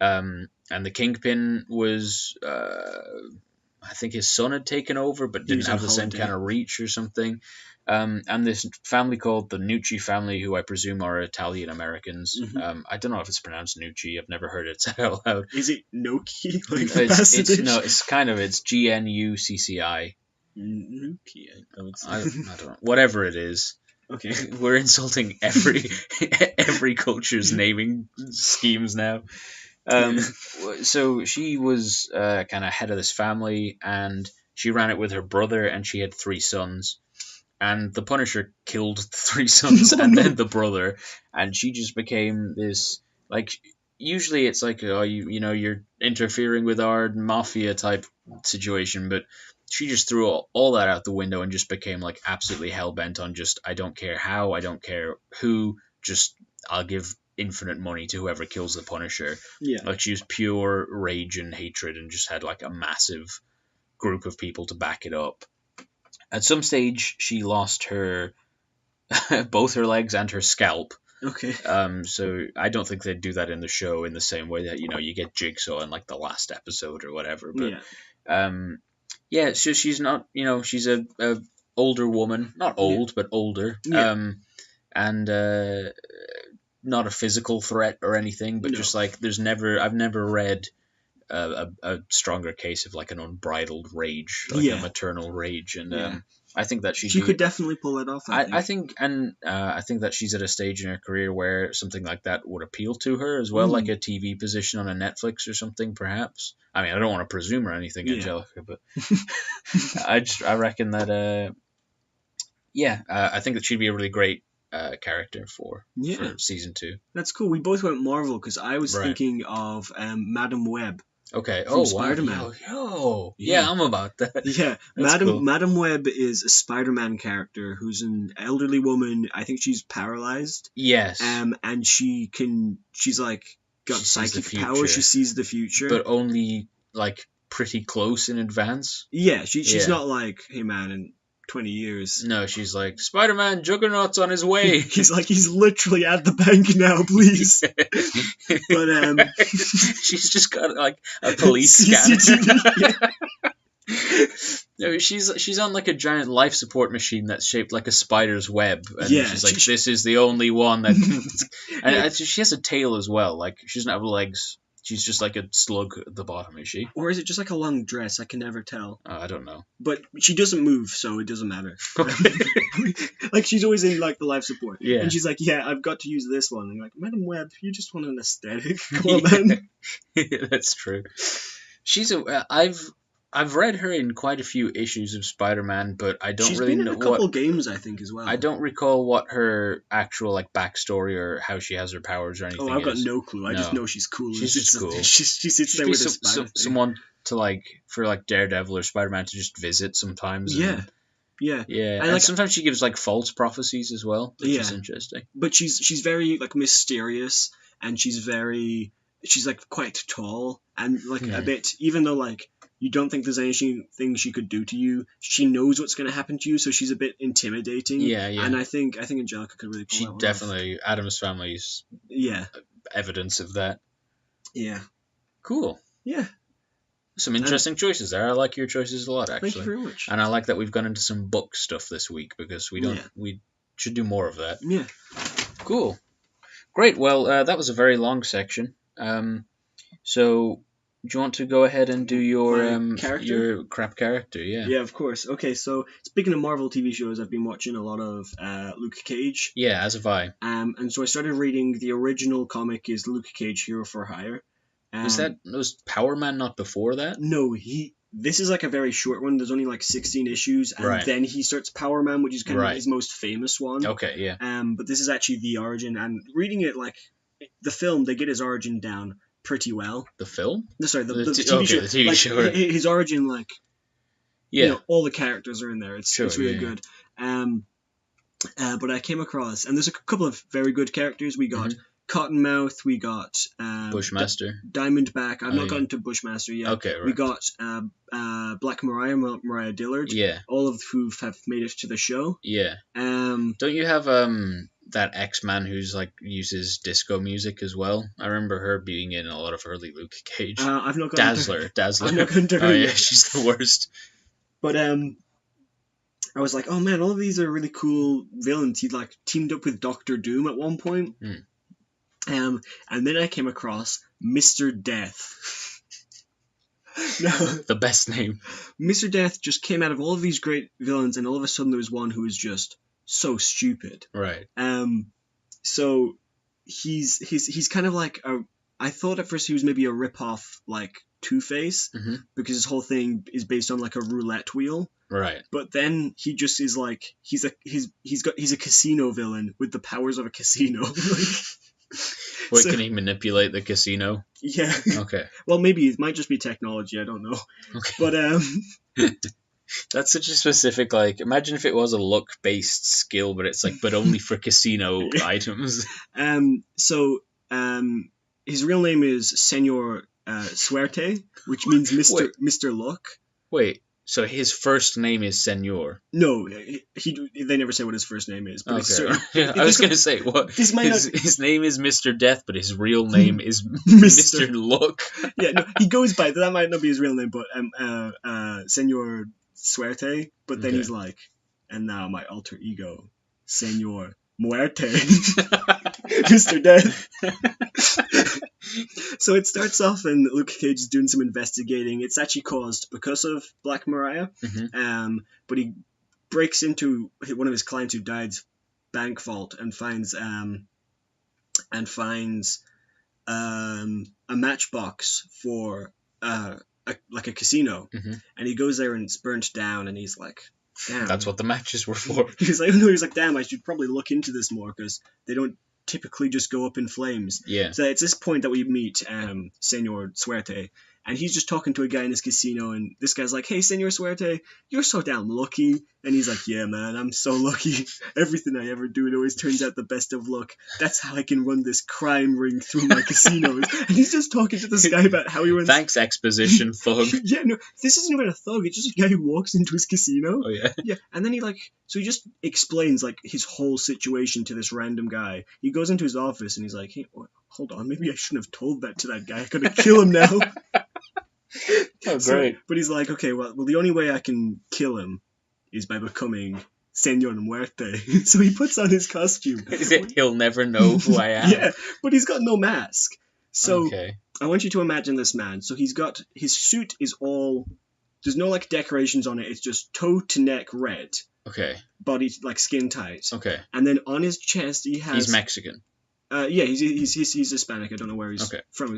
And the Kingpin was, I think his son had taken over, but didn't have the same kind of reach or something. And this family called the Nucci family, who I presume are Italian Americans. Mm-hmm. I don't know if it's pronounced Nucci. I've never heard it said out loud. Is it Noki? Like it's kind of Gnucci. Nuki, I don't know. Whatever it is. Okay. We're insulting every culture's naming schemes now. So she was kind of head of this family, and she ran it with her brother, and she had 3 sons. And the Punisher killed the 3 sons then the brother, and she just became this, like, usually it's like, oh, you're interfering with our mafia type situation, but she just threw all that out the window and just became like absolutely hell-bent on just, I don't care how, I don't care who, just I'll give infinite money to whoever kills the Punisher. Yeah. Like, she was pure rage and hatred and just had like a massive group of people to back it up. At some stage, she lost her both her legs and her scalp. Okay. So I don't think they'd do that in the show in the same way that, you get Jigsaw in like the last episode or whatever. But so she's not, she's a older woman, not old, but older. And not a physical threat or anything, but just like I've never read a stronger case of like an unbridled rage, like a maternal rage, and I think that she could definitely pull it off. I think that she's at a stage in her career where something like that would appeal to her as well, like a TV position on a Netflix or something, perhaps. I mean, I don't want to presume or anything, Angelica, but I reckon that I think that she'd be a really great character for season 2. That's cool. We both went Marvel because I was thinking of Madam Web. Okay. From Spider-Man. Yeah, I'm about that. Yeah, Madam Web is a Spider-Man character who's an elderly woman. I think she's paralyzed. Yes. And she's like got psychic power. She sees the future, but only like pretty close in advance. Yeah, she's not like, hey man, in 20 years. No, she's like, Spider-Man Juggernaut's on his way. he's literally at the bank now, please. But she's just got like a police scanner. No, she's on like a giant life support machine that's shaped like a spider's web, and she's like, this is the only one that. And she has a tail as well. Like, she doesn't have legs. She's just like a slug at the bottom, is she? Or is it just like a long dress? I can never tell. I don't know. But she doesn't move, so it doesn't matter. Like, she's always in like the life support. Yeah. And she's like, yeah, I've got to use this one. And you're like, Madam Web, you just want an aesthetic? Come on, man. Yeah, that's true. I've read her in quite a few issues of Spider-Man, but I don't really know. She's been in a couple games, I think, as well. I don't recall what her actual like backstory or how she has her powers or anything. Oh, I've got no clue. I just know she's cool. She's just cool. She sits there with a spider. Someone to like for like Daredevil or Spider-Man to just visit sometimes. Yeah. And like, sometimes she gives like false prophecies as well, which is interesting. But she's very like mysterious, and she's like quite tall and like a bit, even though like you don't think there's anything she could do to you, she knows what's going to happen to you, so she's a bit intimidating. Yeah. And I think Angelica could really pull that one definitely off. Addams Family's evidence of that. Yeah. Cool. Yeah. Some interesting choices there. I like your choices a lot, actually. Thank you very much. And I like that we've gone into some book stuff this week, because we should do more of that. Yeah. Cool. Great. Well, that was a very long section. So Do you want to go ahead and do your My character? your crap character? Yeah. Yeah, of course. Okay, so speaking of Marvel TV shows, I've been watching a lot of Luke Cage. Yeah, as have I. And so I started reading the original comic is Luke Cage Hero for Hire. Was Power Man not before that? No, this is like a very short one. There's only like 16 issues, and Right. then he starts Power Man, which is kind of Right. his most famous one. Okay, yeah. But this is actually the origin, and reading it like the film, they get his origin down pretty well. The film? No, sorry, the The TV show. the TV like, show. Right. His origin, like Yeah. you know, all the characters are in there. It's Sure, really yeah. good. But I came across, and there's a couple of very good characters. We got Cottonmouth, we got Bushmaster. Diamondback. I've Oh, not yeah. gotten to Bushmaster yet. Okay, right. We got Black Mariah Dillard, Yeah, all of who have made it to the show. yeah. Don't you have that X-Man who's like uses disco music as well? I remember her being in a lot of early Luke Cage. I've not gotten Dazzler. I've not gotten to her Oh yeah, yet. she's the worst. But I was like, oh man, all of these are really cool villains. He like teamed up with Doctor Doom at one point. And then I came across Mr. Death. No, The best name. Mr. Death just came out of all of these great villains, and all of a sudden there was one who was just so stupid. Right. So he's kind of like I thought at first he was maybe a rip-off like Two-Face, because his whole thing is based on like a roulette wheel. Right. But then he just is like he's a casino villain with the powers of a casino. Wait, So- can he manipulate the casino? Yeah. Okay. Well, maybe it might just be technology. I don't know. Okay. But That's such a specific, like, imagine if it was a luck-based skill, but it's like, but only for casino items. So his real name is Senor Suerte, which means Mr. Luck. Wait, so his first name is Senor. No, they never say what his first name is. But it's Okay. certain, Yeah, I was going to say, what? This might His name is Mr. Death, but his real name is Mr. Mr. Luck. Yeah, no, he goes by that. Might not be his real name, but Senor Suerte. But then Okay. he's like, and now my alter ego, Senor Muerte, Mr. Death. So it starts off, and Luke Cage is doing some investigating. It's actually caused because of Black Mariah. But he breaks into one of his clients who died's bank vault and finds a matchbox for a casino, and he goes there and it's burnt down, and he's like, damn. That's what the matches were for. He's like, damn, I should probably look into this more, because they don't typically just go up in flames. Yeah. So it's this point that we meet Senor Suerte, and he's just talking to a guy in his casino, and this guy's like, hey, Senor Suerte, you're so damn lucky. And he's like, yeah, man, I'm so lucky. Everything I ever do, it always turns out the best of luck. That's how I can run this crime ring through my casinos. And he's just talking to this guy about how he runs... Thanks, exposition thug. Yeah, no, this isn't even a thug. It's just a guy who walks into his casino. Oh, yeah. Yeah, and then so he just explains, like, his whole situation to this random guy. He goes into his office, and he's like, hey, hold on, maybe I shouldn't have told that to that guy. I gotta kill him now. Oh, great. But he's like, okay, well, the only way I can kill him is by becoming Senor Muerte. So he puts on his costume. Is it he'll never know who I am? Yeah, but he's got no mask. So Okay. I want you to imagine this man. So his suit is all, there's no like decorations on it. It's just toe to neck red, Okay. body like skin tight. Okay. And then on his chest he has. He's Mexican. Yeah, he's Hispanic. I don't know where he's from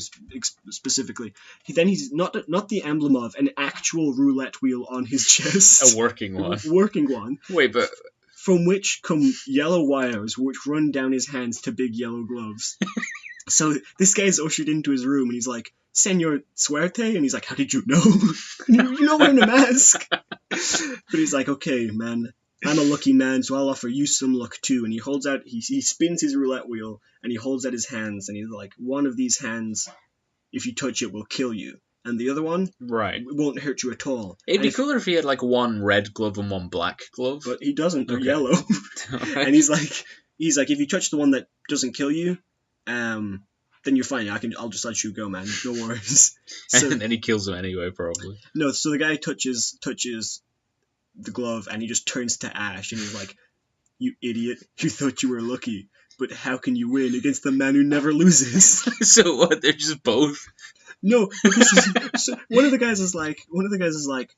specifically. He's not the emblem of an actual roulette wheel on his chest. A working one. Working one. Wait, but From which come yellow wires, which run down his hands to big yellow gloves. So this guy's ushered into his room, and he's like, Senor Suerte? And he's like, how did you know? You're not wearing a mask. But he's like, okay, man, I'm a lucky man, so I'll offer you some luck too. And he holds out, he spins his roulette wheel, and he holds out his hands, and he's like, one of these hands, if you touch it, will kill you. And the other one right. won't hurt you at all. It'd be cooler if he had like one red glove and one black glove. But he doesn't, they're Okay. yellow. Alright. And he's like, if you touch the one that doesn't kill you, then you're fine. I'll just let you go, man. No worries. So, And then he kills him anyway, probably. no, so the guy touches the glove, and he just turns to ash, and he's like, you idiot, you thought you were lucky, but how can you win against the man who never loses? So what? They're just both No, because so one of the guys is like,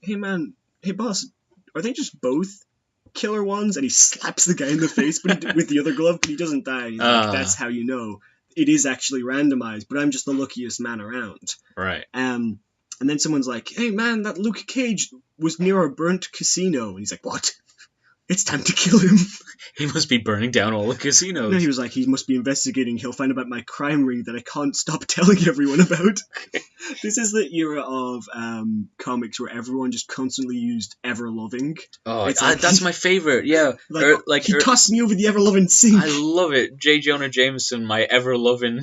hey man, hey boss, are they just both killer ones? And he slaps the guy in the face, with the other glove, but he doesn't die. He's like, that's how you know it is actually randomized. But I'm just the luckiest man around. Right. And then someone's like, hey man, that Luke Cage was near a burnt casino. And he's like, what? It's time to kill him. He must be burning down all the casinos. No, he was like, he must be investigating. He'll find about my crime ring that I can't stop telling everyone about. This is the era of comics where everyone just constantly used ever-loving. Oh, that's my favorite, yeah. He tossed me over the ever-loving sink. I love it. J. Jonah Jameson, my ever-loving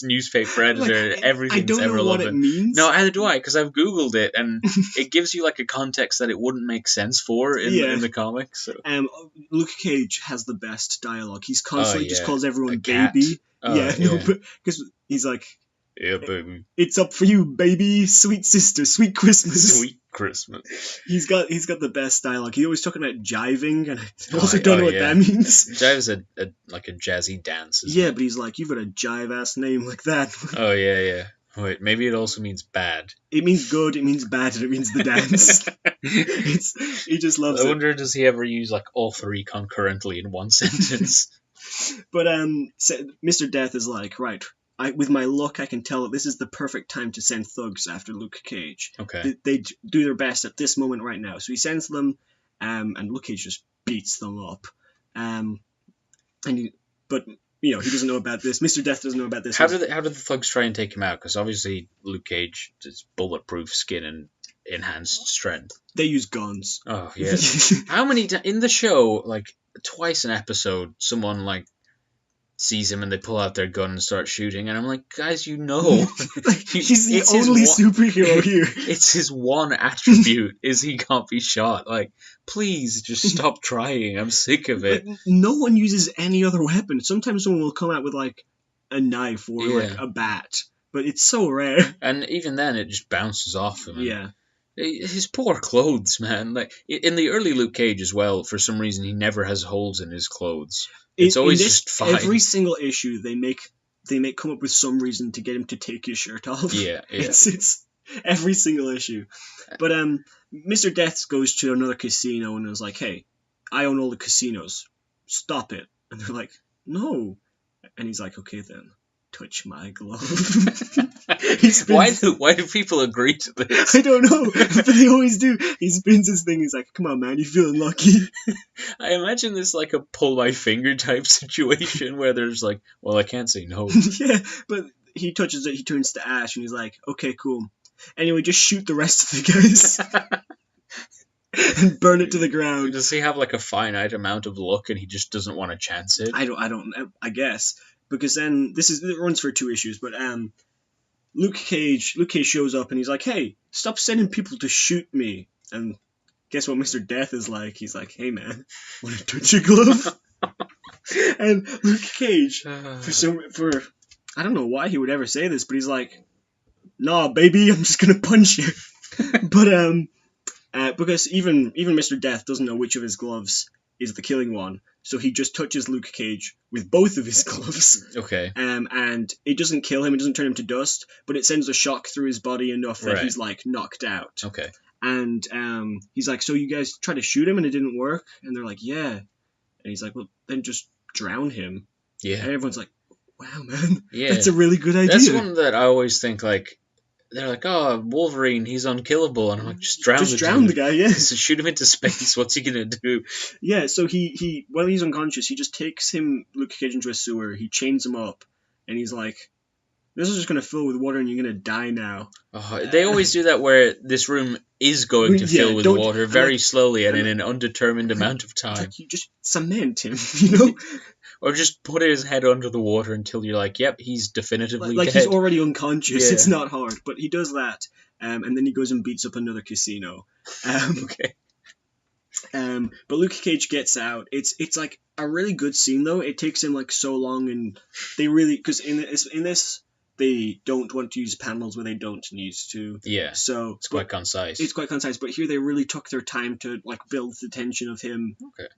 newspaper editor, everything's ever-loving. I don't know what it means. No, either do I, because I've Googled it, and it gives you like a context that it wouldn't make sense for in the comics. So. Luke Cage has the best dialogue. He's constantly just calls everyone cat. baby. Because he's like, yeah, baby. It's up for you, baby. Sweet sister, sweet Christmas. Sweet Christmas. He's got the best dialogue. He's always talking about jiving, and I also don't know what that means. Jive is a jazzy dance. Yeah, but he's like, you've got a jive-ass name like that. Oh, yeah. Wait, maybe it also means bad. It means good, it means bad, and it means the dance. He just loves it. I wonder, does he ever use like all three concurrently in one sentence? But Mr. Death is like, right, with my luck, I can tell that this is the perfect time to send thugs after Luke Cage. Okay. They do their best at this moment right now. So he sends them, and Luke Cage just beats them up. But he doesn't know about this. Mr. Death doesn't know about this. How did the thugs try and take him out? Because obviously Luke Cage has bulletproof skin and enhanced strength. They use guns. Oh, yeah. How many in the show, like, twice an episode, someone, like, sees him and they pull out their gun and start shooting, and I'm like, guys, he's the only superhero here. It's his one attribute is he can't be shot. Like, please just stop trying. I'm sick of it. Like, no one uses any other weapon. Sometimes someone will come out with like a knife or like a bat, but it's so rare. And even then, it just bounces off him. Yeah. His poor clothes, man. Like in the early Luke Cage as well, for some reason he never has holes in his clothes. It's always just fine. Every single issue they make come up with some reason to get him to take his shirt off. Yeah. It's every single issue. But Mr. Death goes to another casino and is like, "Hey, I own all the casinos. Stop it." And they're like, "No." And he's like, "Okay then. Touch my glove." Why do people agree to this? I don't know, but they always do. He spins his thing. He's like, "Come on, man, you feeling lucky?" I imagine this like a pull my finger type situation where there's like, well, I can't say no. Yeah, but he touches it. He turns to ash, and he's like, "Okay, cool. Anyway, just shoot the rest of the guys." And burn it to the ground. Does he have like a finite amount of luck, and he just doesn't want to chance it? I guess. Because then it runs for 2 issues, but Luke Cage shows up and he's like, "Hey, stop sending people to shoot me." And guess what Mr. Death is like? He's like, "Hey man, wanna touch your glove?" And Luke Cage, for I don't know why he would ever say this, but he's like, "Nah, baby, I'm just gonna punch you." But because even Mr. Death doesn't know which of his gloves is the killing one, so he just touches Luke Cage with both of his gloves. Okay. And it doesn't kill him, it doesn't turn him to dust, but it sends a shock through his body enough that he's like knocked out. Okay. And he's like, "So you guys tried to shoot him and it didn't work?" And they're like, "Yeah." And he's like, "Well, then just drown him." Yeah. And everyone's like, "Wow, man, yeah, that's a really good idea." That's one that I always think like. They're like, "Oh, Wolverine, he's unkillable," and I'm like, "Just drown the guy, yeah. Just shoot him into space. What's he gonna do?" Yeah, so he while he's unconscious, he just takes Luke Cage into a sewer. He chains him up, and he's like, "This is just gonna fill with water, and you're gonna die now." Oh, they always do that where this room is going to fill with water very slowly and in an undetermined amount of time. Like you just cement him, you know. Or just put his head under the water until you're like, "Yep, he's definitively dead." He's already unconscious. Yeah. It's not hard, but he does that, and then he goes and beats up another casino. Okay. But Luke Cage gets out. It's like a really good scene though. It takes him like so long, and they really because in this they don't want to use panels where they don't need to. Yeah. So it's quite concise. It's quite concise, but here they really took their time to like build the tension of him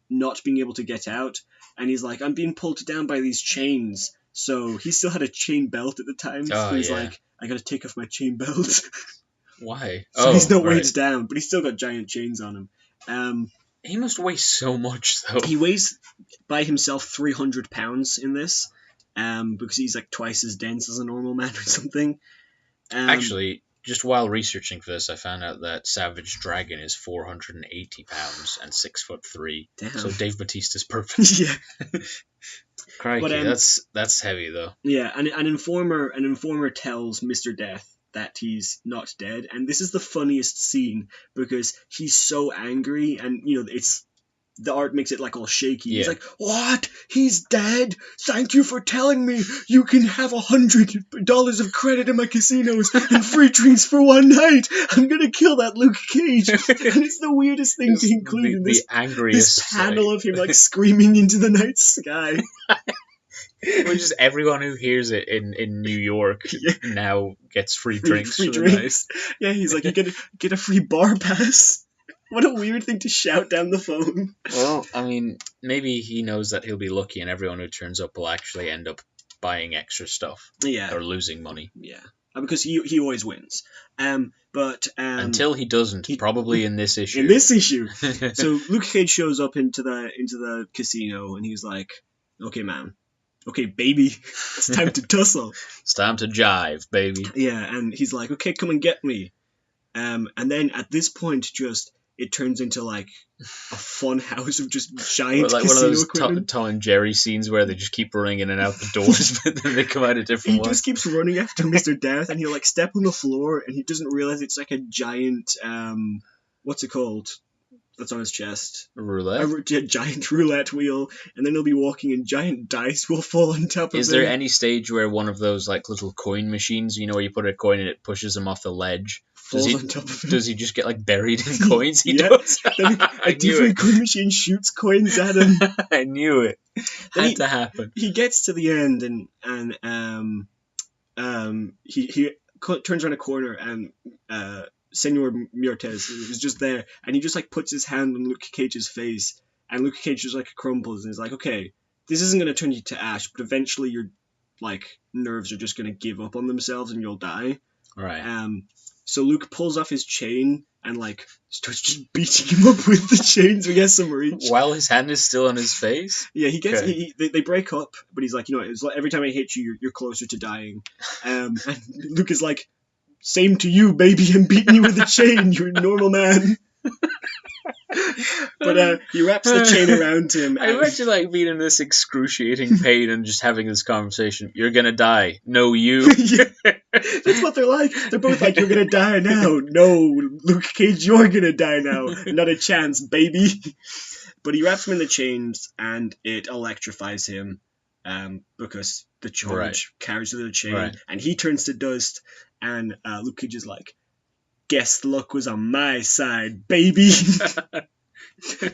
not being able to get out. And he's like, "I'm being pulled down by these chains." So he still had a chain belt at the time. Oh, So he's yeah. like, I gotta take off my chain belt. Why? So he's not right. weighed down, but he's still got giant chains on him. He must weigh so much, though. He weighs by himself 300 pounds in this, because he's like twice as dense as a normal man or something. Actually, just while researching for this, I found out that Savage Dragon is 480 pounds and 6'3". Damn. So Dave Bautista's perfect. Yeah. Crikey, But, that's heavy though. Yeah, an informer tells Mr. Death that he's not dead, and this is the funniest scene because he's so angry, and it's the art makes it like all shaky. Yeah. He's like, "What? He's dead? Thank you for telling me. You can have $100 of credit in my casinos and free drinks for one night. I'm gonna kill that Luke Cage." And it's the weirdest thing to include in this angriest panel of him like screaming into the night sky. Which is everyone who hears it in New York now gets free drinks for the night. Yeah, he's like, "You get a free bar pass." What a weird thing to shout down the phone. Well, I mean, maybe he knows that he'll be lucky and everyone who turns up will actually end up buying extra stuff. Yeah. Or losing money. Yeah. Because he always wins. But until he doesn't, probably in this issue. In this issue. So Luke Cage shows up into the casino and he's like, "Okay, man. Okay, baby. It's time to tussle. It's time to jive, baby." Yeah, and he's like, "Okay, come and get me." And then at this point, it turns into like a fun house of just giant like casino one of those equipment. Tom and Jerry scenes where they just keep running in and out the doors, but then they come out a different He one. just keeps running after Mr. Death, and he'll like step on the floor, and he doesn't realize it's like a giant what's it called? That's on his chest. Roulette? A giant roulette wheel, and then he'll be walking, and giant dice will fall on top of him. Is there any stage where one of those like little coin machines, where you put a coin and it pushes him off the ledge? Falls on top of him. Does he just get like buried in coins? He Yeah. does. A different coin machine shoots coins at him. I knew it. Had to happen. He gets to the end and he turns around a corner and Senor Murtez is just there, and he just like puts his hand on Luke Cage's face, and Luke Cage just like crumples and he's like, "Okay, this isn't going to turn you to ash, but eventually your like nerves are just going to give up on themselves and you'll die." Right. So Luke pulls off his chain and like starts just beating him up with the chains. We get some reach while his hand is still on his face. Yeah, he gets. Okay. They break up, but he's like, it's like every time I hit you, you're closer to dying. And Luke is like, "Same to you, baby. I'm beating you with a chain. You're a normal man." But he wraps the chain around him. I imagine like being in this excruciating pain and just having this conversation. "You're gonna die." "No, you." Yeah, that's what they're like. They're both like, "You're gonna die now." "No, Luke Cage, you're gonna die now. Not a chance, baby." But he wraps him in the chains and it electrifies him, because the charge carries through the chain, and he turns to dust. And Luke Cage is like, "Guess luck was on my side, baby."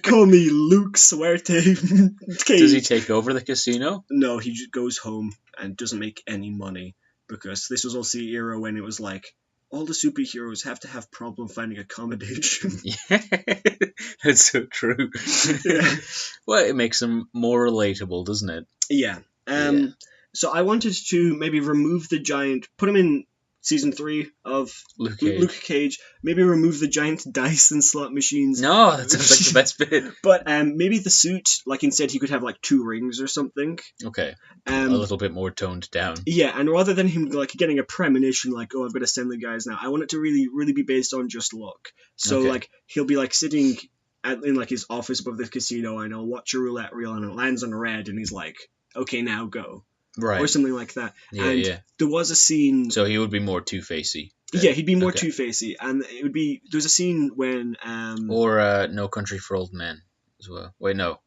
Call me Luke Suerte Cage. Does he take over the casino? No, he just goes home and doesn't make any money, because this was also the era when it was like, all the superheroes have to have problem finding accommodation. Yeah, that's so true. Yeah. Well, it makes them more relatable, doesn't it? Yeah. So I wanted to maybe remove the giant, put him in Season 3 of Luke Cage. Maybe remove the giant dice and slot machines. No, that sounds like the best bit. But maybe the suit, like instead he could have like 2 rings or something. Okay. A little bit more toned down. Yeah, and rather than him like getting a premonition like, "Oh, I've got to send the guys now," I want it to really, really be based on just luck. So like he'll be like sitting in like his office above the casino, and he'll watch a roulette reel and it lands on red, and he's like, "Okay, now go." Right. Or something like that. Yeah. There was a scene. So he would be more Two-Facey. Yeah, he'd be more Two-Facey, and it would be. There's a scene when. Or No Country for Old Men as well. Wait, no.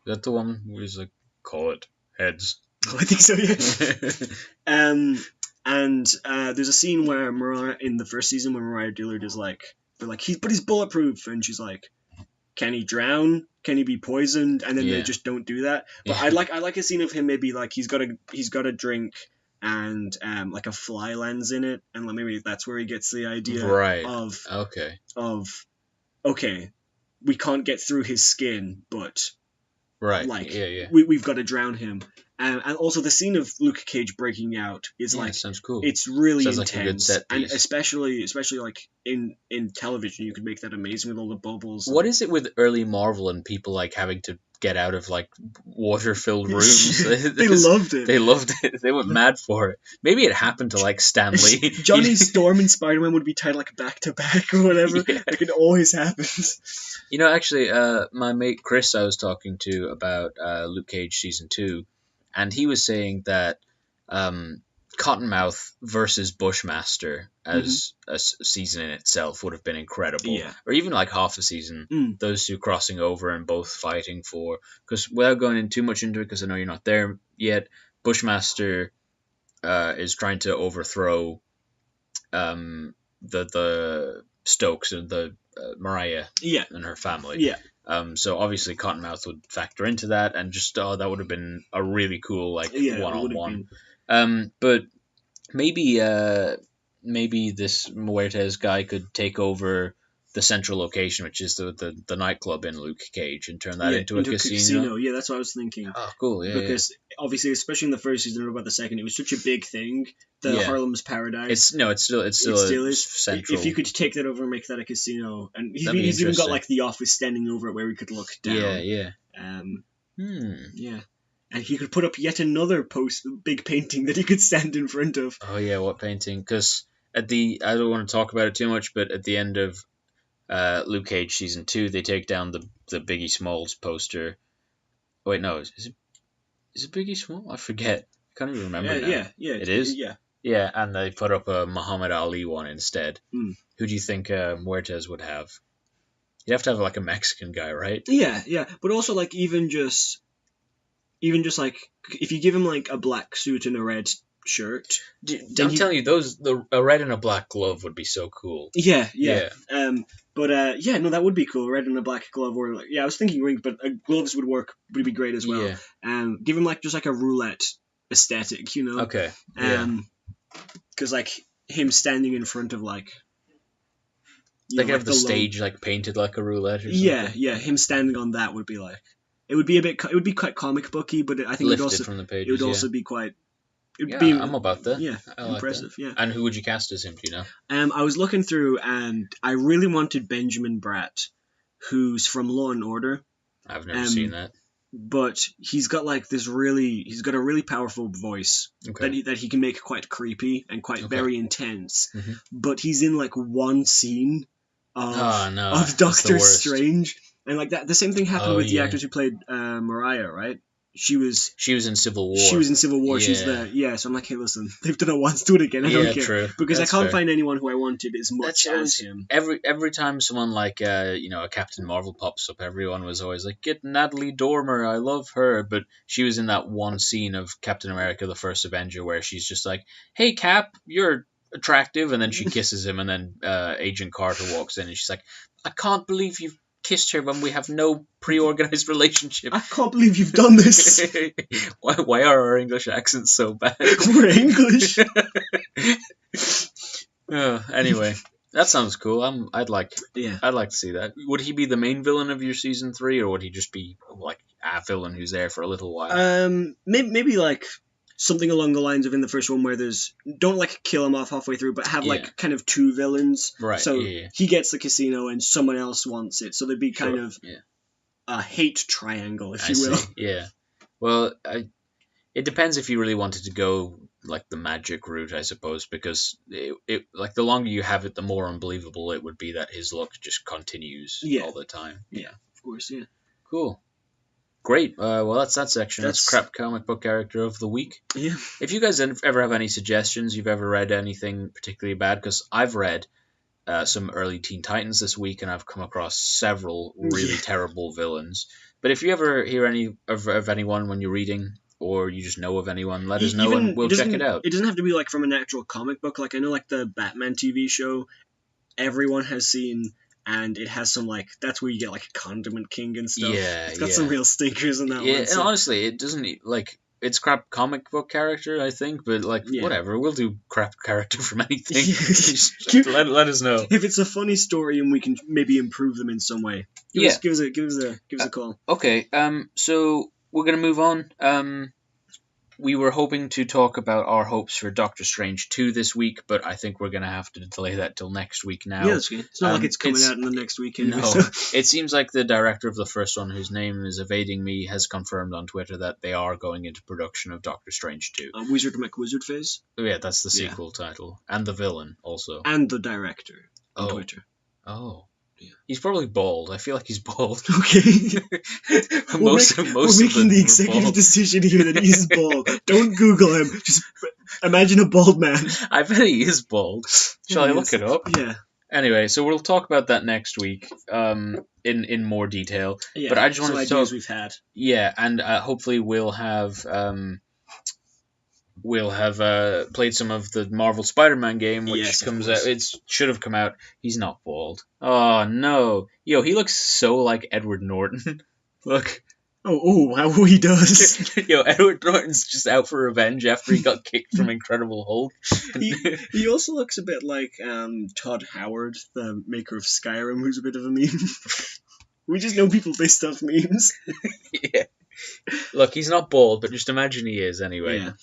Is that the one where he's like, "Call it heads"? Oh, I think so. Yeah. And there's a scene where Mariah in the first season when Mariah Dillard is like, they're like, he's bulletproof, and she's like, "Can he drown? Can he be poisoned?" And then they just don't do that. But I like a scene of him maybe like he's got a drink and like a fly lands in it, and like maybe that's where he gets the idea of okay, we can't get through his skin, but we've got to drown him. And also the scene of Luke Cage breaking out is like sounds cool. it's really Sounds like a good intense, set and piece. especially like in television, you could make that amazing with all the bubbles. What is it with early Marvel and people like having to get out of like water-filled rooms? They loved it. They loved it. They went mad for it. Maybe it happened to like Stan Lee. Johnny Storm and Spider-Man would be tied like back to back or whatever. Yeah. Like it always happens. You know, actually, my mate Chris, I was talking to about Luke Cage season 2, and he was saying that Cottonmouth versus Bushmaster as a season in itself would have been incredible. Yeah. Or even like half a season, those two crossing over and both fighting for... Because without going in too much into it, because I know you're not there yet, Bushmaster is trying to overthrow the Stokes and the Mariah and her family. Yeah. So obviously Cottonmouth would factor into that, and just that would have been a really cool like one-on-one. But maybe this Muertes guy could take over the central location, which is the nightclub in Luke Cage, and turn that into a casino. Yeah, that's what I was thinking. Oh, cool. Yeah, because obviously, especially in the first season, or about the second, it was such a big thing. The Harlem's Paradise. It still is central. If you could take that over and make that a casino, and he's even got like the office standing over it where we could look down. Yeah. Yeah. And he could put up yet another big painting that he could stand in front of. Oh yeah, what painting? Because I don't want to talk about it too much, but at the end of Luke Cage season 2, they take down the Biggie Smalls poster. Oh, wait, no, is it Biggie Small? I forget. I can't even remember now. Yeah, it is. Yeah, and they put up a Muhammad Ali one instead. Who do you think Muertes would have? You'd have to have like a Mexican guy, right? Yeah, but also like even just like if you give him like a black suit and a red shirt. I'm telling you, a red and a black glove would be so cool. Yeah. No, that would be cool. Red and a black glove, or like, I was thinking rings, but gloves would be great as well. Yeah. Give him like just like a roulette aesthetic, you know. Okay. Because like him standing in front of like. They could have the stage like painted like a roulette. Or something. Yeah. Him standing on that would be like. It would be quite comic booky, but I think lifted from the pages, it would also be quite. I'm about that. Yeah, impressive. Like that. Yeah. And who would you cast as him? Do you know? I was looking through, and I really wanted Benjamin Bratt, who's from Law and Order. I've never seen that. But he's got like he's got a really powerful voice that he can make quite creepy and quite very intense. Mm-hmm. But he's in like one scene of Doctor Strange, and like that. The same thing happened with the actors who played Mariah, right? She was in Civil War. Yeah. She's there. So I'm like, hey, listen, they've done it once, do it again. I don't care. True. Because that's I can't find anyone who I wanted as much as him. Every time someone like a Captain Marvel pops up, everyone was always like, get Natalie Dormer, I love her. But she was in that one scene of Captain America: The First Avenger where she's just like, hey Cap, you're attractive, and then she kisses him, and then Agent Carter walks in and she's like, I can't believe you've kissed her when we have no pre-organized relationship. I can't believe you've done this. Why are our English accents so bad? We're English. Anyway, that sounds cool. I'd like to see that. Would he be the main villain of your season 3, or would he just be like a villain who's there for a little while? Maybe like something along the lines of in the first one where don't like kill him off halfway through, but have like kind of two villains. Right. So he gets the casino and someone else wants it. So there'd be kind of a hate triangle, if you will. Yeah. Well, it depends if you really wanted to go like the magic route, I suppose, because it like the longer you have it, the more unbelievable it would be that his luck just continues all the time. Yeah, of course. Yeah. Cool. Great. Well, that's that section. That's crap comic book character of the week. Yeah. If you guys ever have any suggestions, you've ever read anything particularly bad, because I've read some early Teen Titans this week, and I've come across several really terrible villains. But if you ever hear any of anyone when you're reading, or you just know of anyone, let us know and we'll check it out. It doesn't have to be like from an actual comic book. Like I know, like the Batman TV show, everyone has seen. And it has some, like, that's where you get, like, a Condiment King and stuff. Yeah, it's got some real stinkers in that one. Yeah, and honestly, it doesn't, like, it's crap comic book character, I think, but, like, whatever. We'll do crap character from anything. let us know. If it's a funny story and we can maybe improve them in some way. Give us a call. Okay, so we're going to move on. we were hoping to talk about our hopes for Doctor Strange 2 this week, but I think we're going to have to delay that till next week now. Yeah, that's okay. It's not like it's coming out in the next week anyway. No, So. it seems like the director of the first one, whose name is evading me, has confirmed on Twitter that they are going into production of Doctor Strange 2. Wizard McWizard phase? Oh, yeah, that's the sequel title. And the villain, also. And the director on Twitter. Oh. Yeah. He's probably bald. I feel like he's bald. Okay. We're making the executive decision here that he's bald. Don't Google him. Just imagine a bald man. I bet he is bald. Shall I look it up? Yeah. Anyway, so we'll talk about that next week in more detail. Yeah, but I just wanted to talk... ideas we've had. Yeah, and hopefully we'll have played some of the Marvel Spider-Man game, which comes out. It should have come out. He's not bald. Oh no, yo, he looks so like Edward Norton. Look. Oh, how he does. Yo, Edward Norton's just out for revenge after he got kicked from Incredible Hulk. He also looks a bit like Todd Howard, the maker of Skyrim, who's a bit of a meme. We just know people based off memes. Yeah. Look, he's not bald, but just imagine he is anyway. Yeah.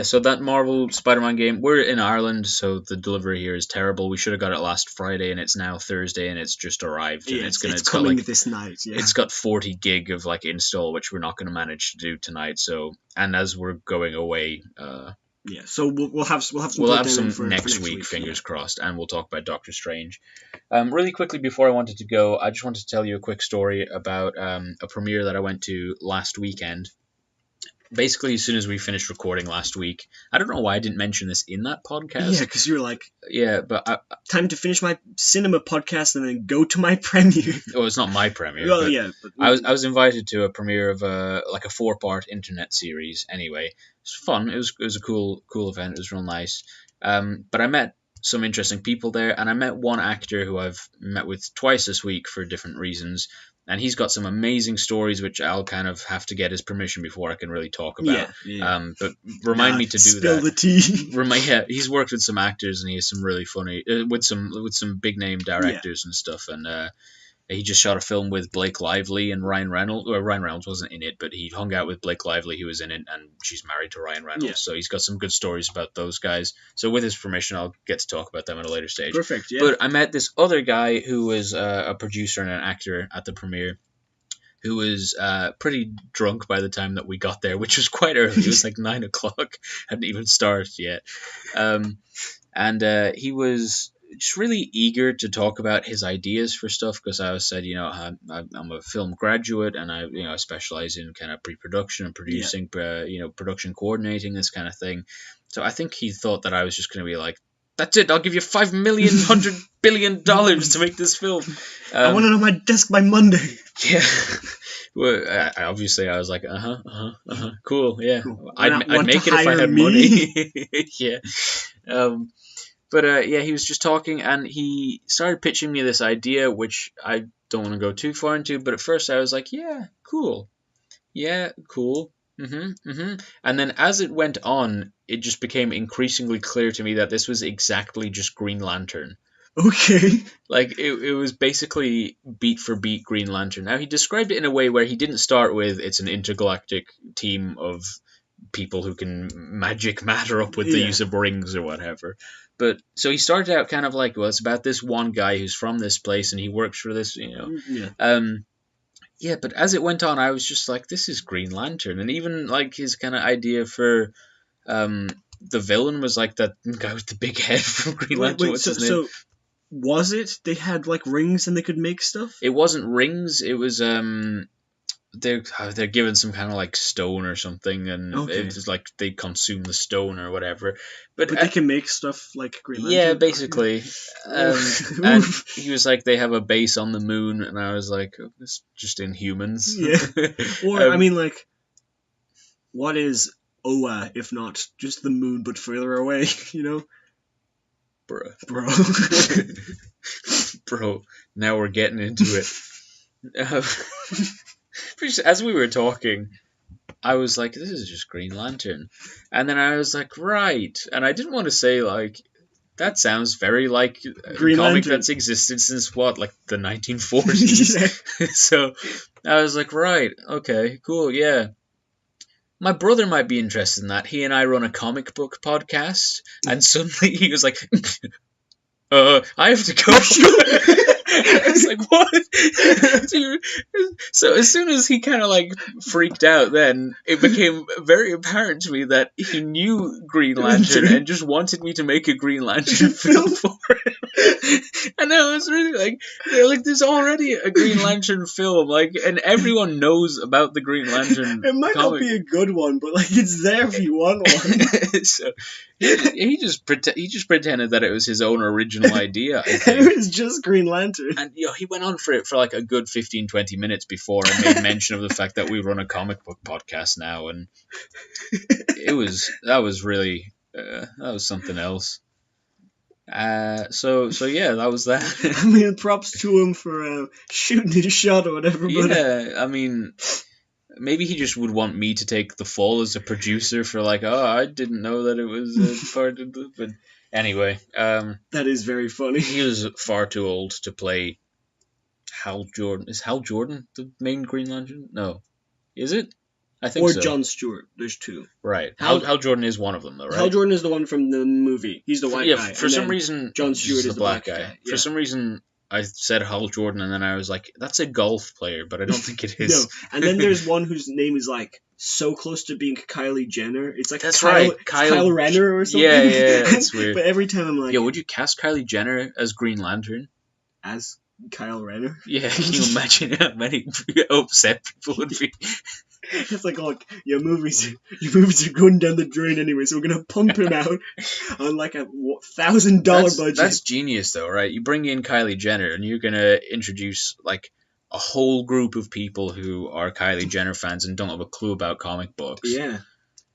So that Marvel Spider-Man game, we're in Ireland, so the delivery here is terrible. We should have got it last Friday, and it's now Thursday, and it's just arrived. Yeah, and it's coming this night. Yeah. It's got 40 gig of install, which we're not going to manage to do tonight. So, and as we're going away, so we'll have some for next week. Fingers crossed, and we'll talk about Doctor Strange. Really quickly before I wanted to go, I just wanted to tell you a quick story about a premiere that I went to last weekend. Basically, as soon as we finished recording last week, I don't know why I didn't mention this in that podcast. Yeah, because you were like, but time to finish my cinema podcast and then go to my premiere. Oh, it's not my premiere. Well, yeah, but I was invited to a premiere of a 4-part internet series. Anyway, it was fun. It was a cool event. It was real nice. But I met some interesting people there, and I met one actor who I've met with twice this week for different reasons. And he's got some amazing stories, which I'll kind of have to get his permission before I can really talk about. Yeah. But remind me to do spill that. Spill the tea. Yeah, he's worked with some actors, and he has some really funny with some big name directors and stuff. And he just shot a film with Blake Lively and Ryan Reynolds. Well, Ryan Reynolds wasn't in it, but he hung out with Blake Lively, who was in it, and she's married to Ryan Reynolds. Yeah. So he's got some good stories about those guys. So with his permission, I'll get to talk about them at a later stage. Perfect, yeah. But I met this other guy who was a producer and an actor at the premiere, who was pretty drunk by the time that we got there, which was quite early. It was like 9 o'clock. Hadn't even started yet. And he was just really eager to talk about his ideas for stuff, because I said, I'm a film graduate, and I specialize in kind of pre-production and producing, production coordinating, this kind of thing. So I think he thought that I was just going to be like, that's it, I'll give you $100 billion to make this film. I want it on my desk by Monday. Yeah. Well, obviously I was like, cool, yeah. Cool. I'd make it if I had money. Yeah. But he was just talking, and he started pitching me this idea, which I don't want to go too far into, but at first I was like, yeah, cool. And then as it went on, it just became increasingly clear to me that this was exactly just Green Lantern. Okay. Like, it was basically beat for beat Green Lantern. Now, he described it in a way where he didn't start with, it's an intergalactic team of people who can magic matter up with the use of rings or whatever. But, so he started out kind of like, well, it's about this one guy who's from this place, and he works for this, Yeah, but as it went on, I was just like, this is Green Lantern. And even, like, his kind of idea for the villain was like that guy with the big head from Green Lantern. What's his name? So, was it they had, like, rings and they could make stuff? It wasn't rings. It was, they're given some kind of, like, stone or something, and it was like they consume the stone or whatever. But they can make stuff like Green Lantern? Yeah, basically. And he was like, they have a base on the moon, and I was like, oh, it's just Inhumans. Yeah. Or, I mean, like, what is Oa, if not just the moon, but further away, Bro. Bro, now we're getting into it. As we were talking, I was like, this is just Green Lantern. And then I was like, right. And I didn't want to say, like, that sounds very like a Green comic Lantern. that's existed since, what, like the 1940s? So I was like, right, okay, cool, yeah. my brother might be interested in that. He and I run a comic book podcast, and suddenly he was like, I have to go. I was like, what? Dude. So as soon as he kind of like freaked out, then it became very apparent to me that he knew Green Lantern and just wanted me to make a Green Lantern film for him. And I was really like, there's already a Green Lantern film, like, and everyone knows about the Green Lantern. It might not be a good one, but like it's there if you want one. So he just pretended that it was his own original idea. I think. It was just Green Lantern. And he went on for it for like a good 15-20 minutes before I made mention of the fact that we run a comic book podcast now, and that was really that was something else. So yeah, that was that. I mean, props to him for shooting his shot or whatever. But yeah, I mean, maybe he just would want me to take the fall as a producer for like, I didn't know that it was part of the. But anyway, that is very funny. He was far too old to play Hal Jordan. Is Hal Jordan the main Green Lantern? No, is it? I think so. Or John Stewart. There's two. Right. Hal Jordan is one of them, though, right? Hal Jordan is the one from the movie. He's the white guy. For some reason, John Stewart is the black guy. Yeah. For some reason, I said Hal Jordan, and then I was like, that's a golf player, but I don't think it is. No. And then there's one whose name is like so close to being Kylie Jenner. It's like that's right, Kyle Renner or something. Yeah, that's weird. But every time I'm like, would you cast Kylie Jenner as Green Lantern? As Kyle Renner? Yeah, can you imagine how many upset people would be? It's like, look, your movies are going down the drain anyway, so we're gonna pump him out on like a $1,000 budget. That's genius, though, right? You bring in Kylie Jenner, and you're gonna introduce like a whole group of people who are Kylie Jenner fans and don't have a clue about comic books. Yeah.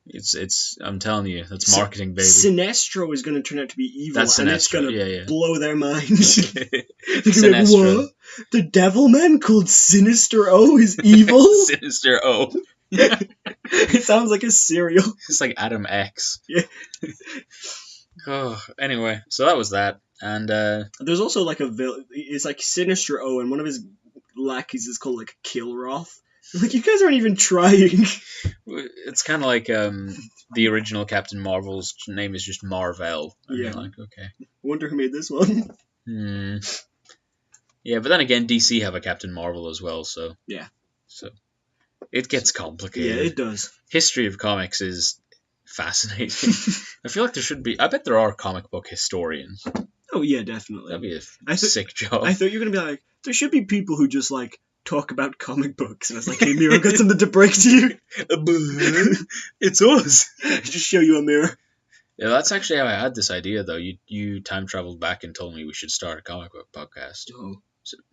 It's. I'm telling you, that's marketing, baby. Sinestro is going to turn out to be evil, that's and Sinestro. it's going to blow their minds. Sinestro. Like, what? The devil man called Sinister O is evil? Sinister O. It sounds like a cereal. It's like Adam X. Yeah. Anyway, so that was that, and there's also like it's like Sinister O, and one of his lackeys is called like Kilroth. Like, you guys aren't even trying. It's kind of like the original Captain Marvel's name is just Marvel. Yeah. Like, okay. I wonder who made this one. Yeah, but then again, DC have a Captain Marvel as well, so... Yeah. So, it gets complicated. Yeah, it does. History of comics is fascinating. I feel like there should be... I bet there are comic book historians. Oh, yeah, definitely. That'd be a sick job. I thought you were going to be like, there should be people who just, like, talk about comic books. And I was like, hey, Meara, I've got something to break to you. It's us. Just show you a mirror. Yeah, that's actually how I had this idea, though. You time traveled back and told me we should start a comic book podcast. Oh.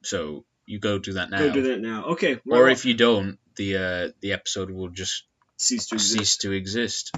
So you go do that now. Go do that now. Okay. Or if you don't, the episode will just cease to exist.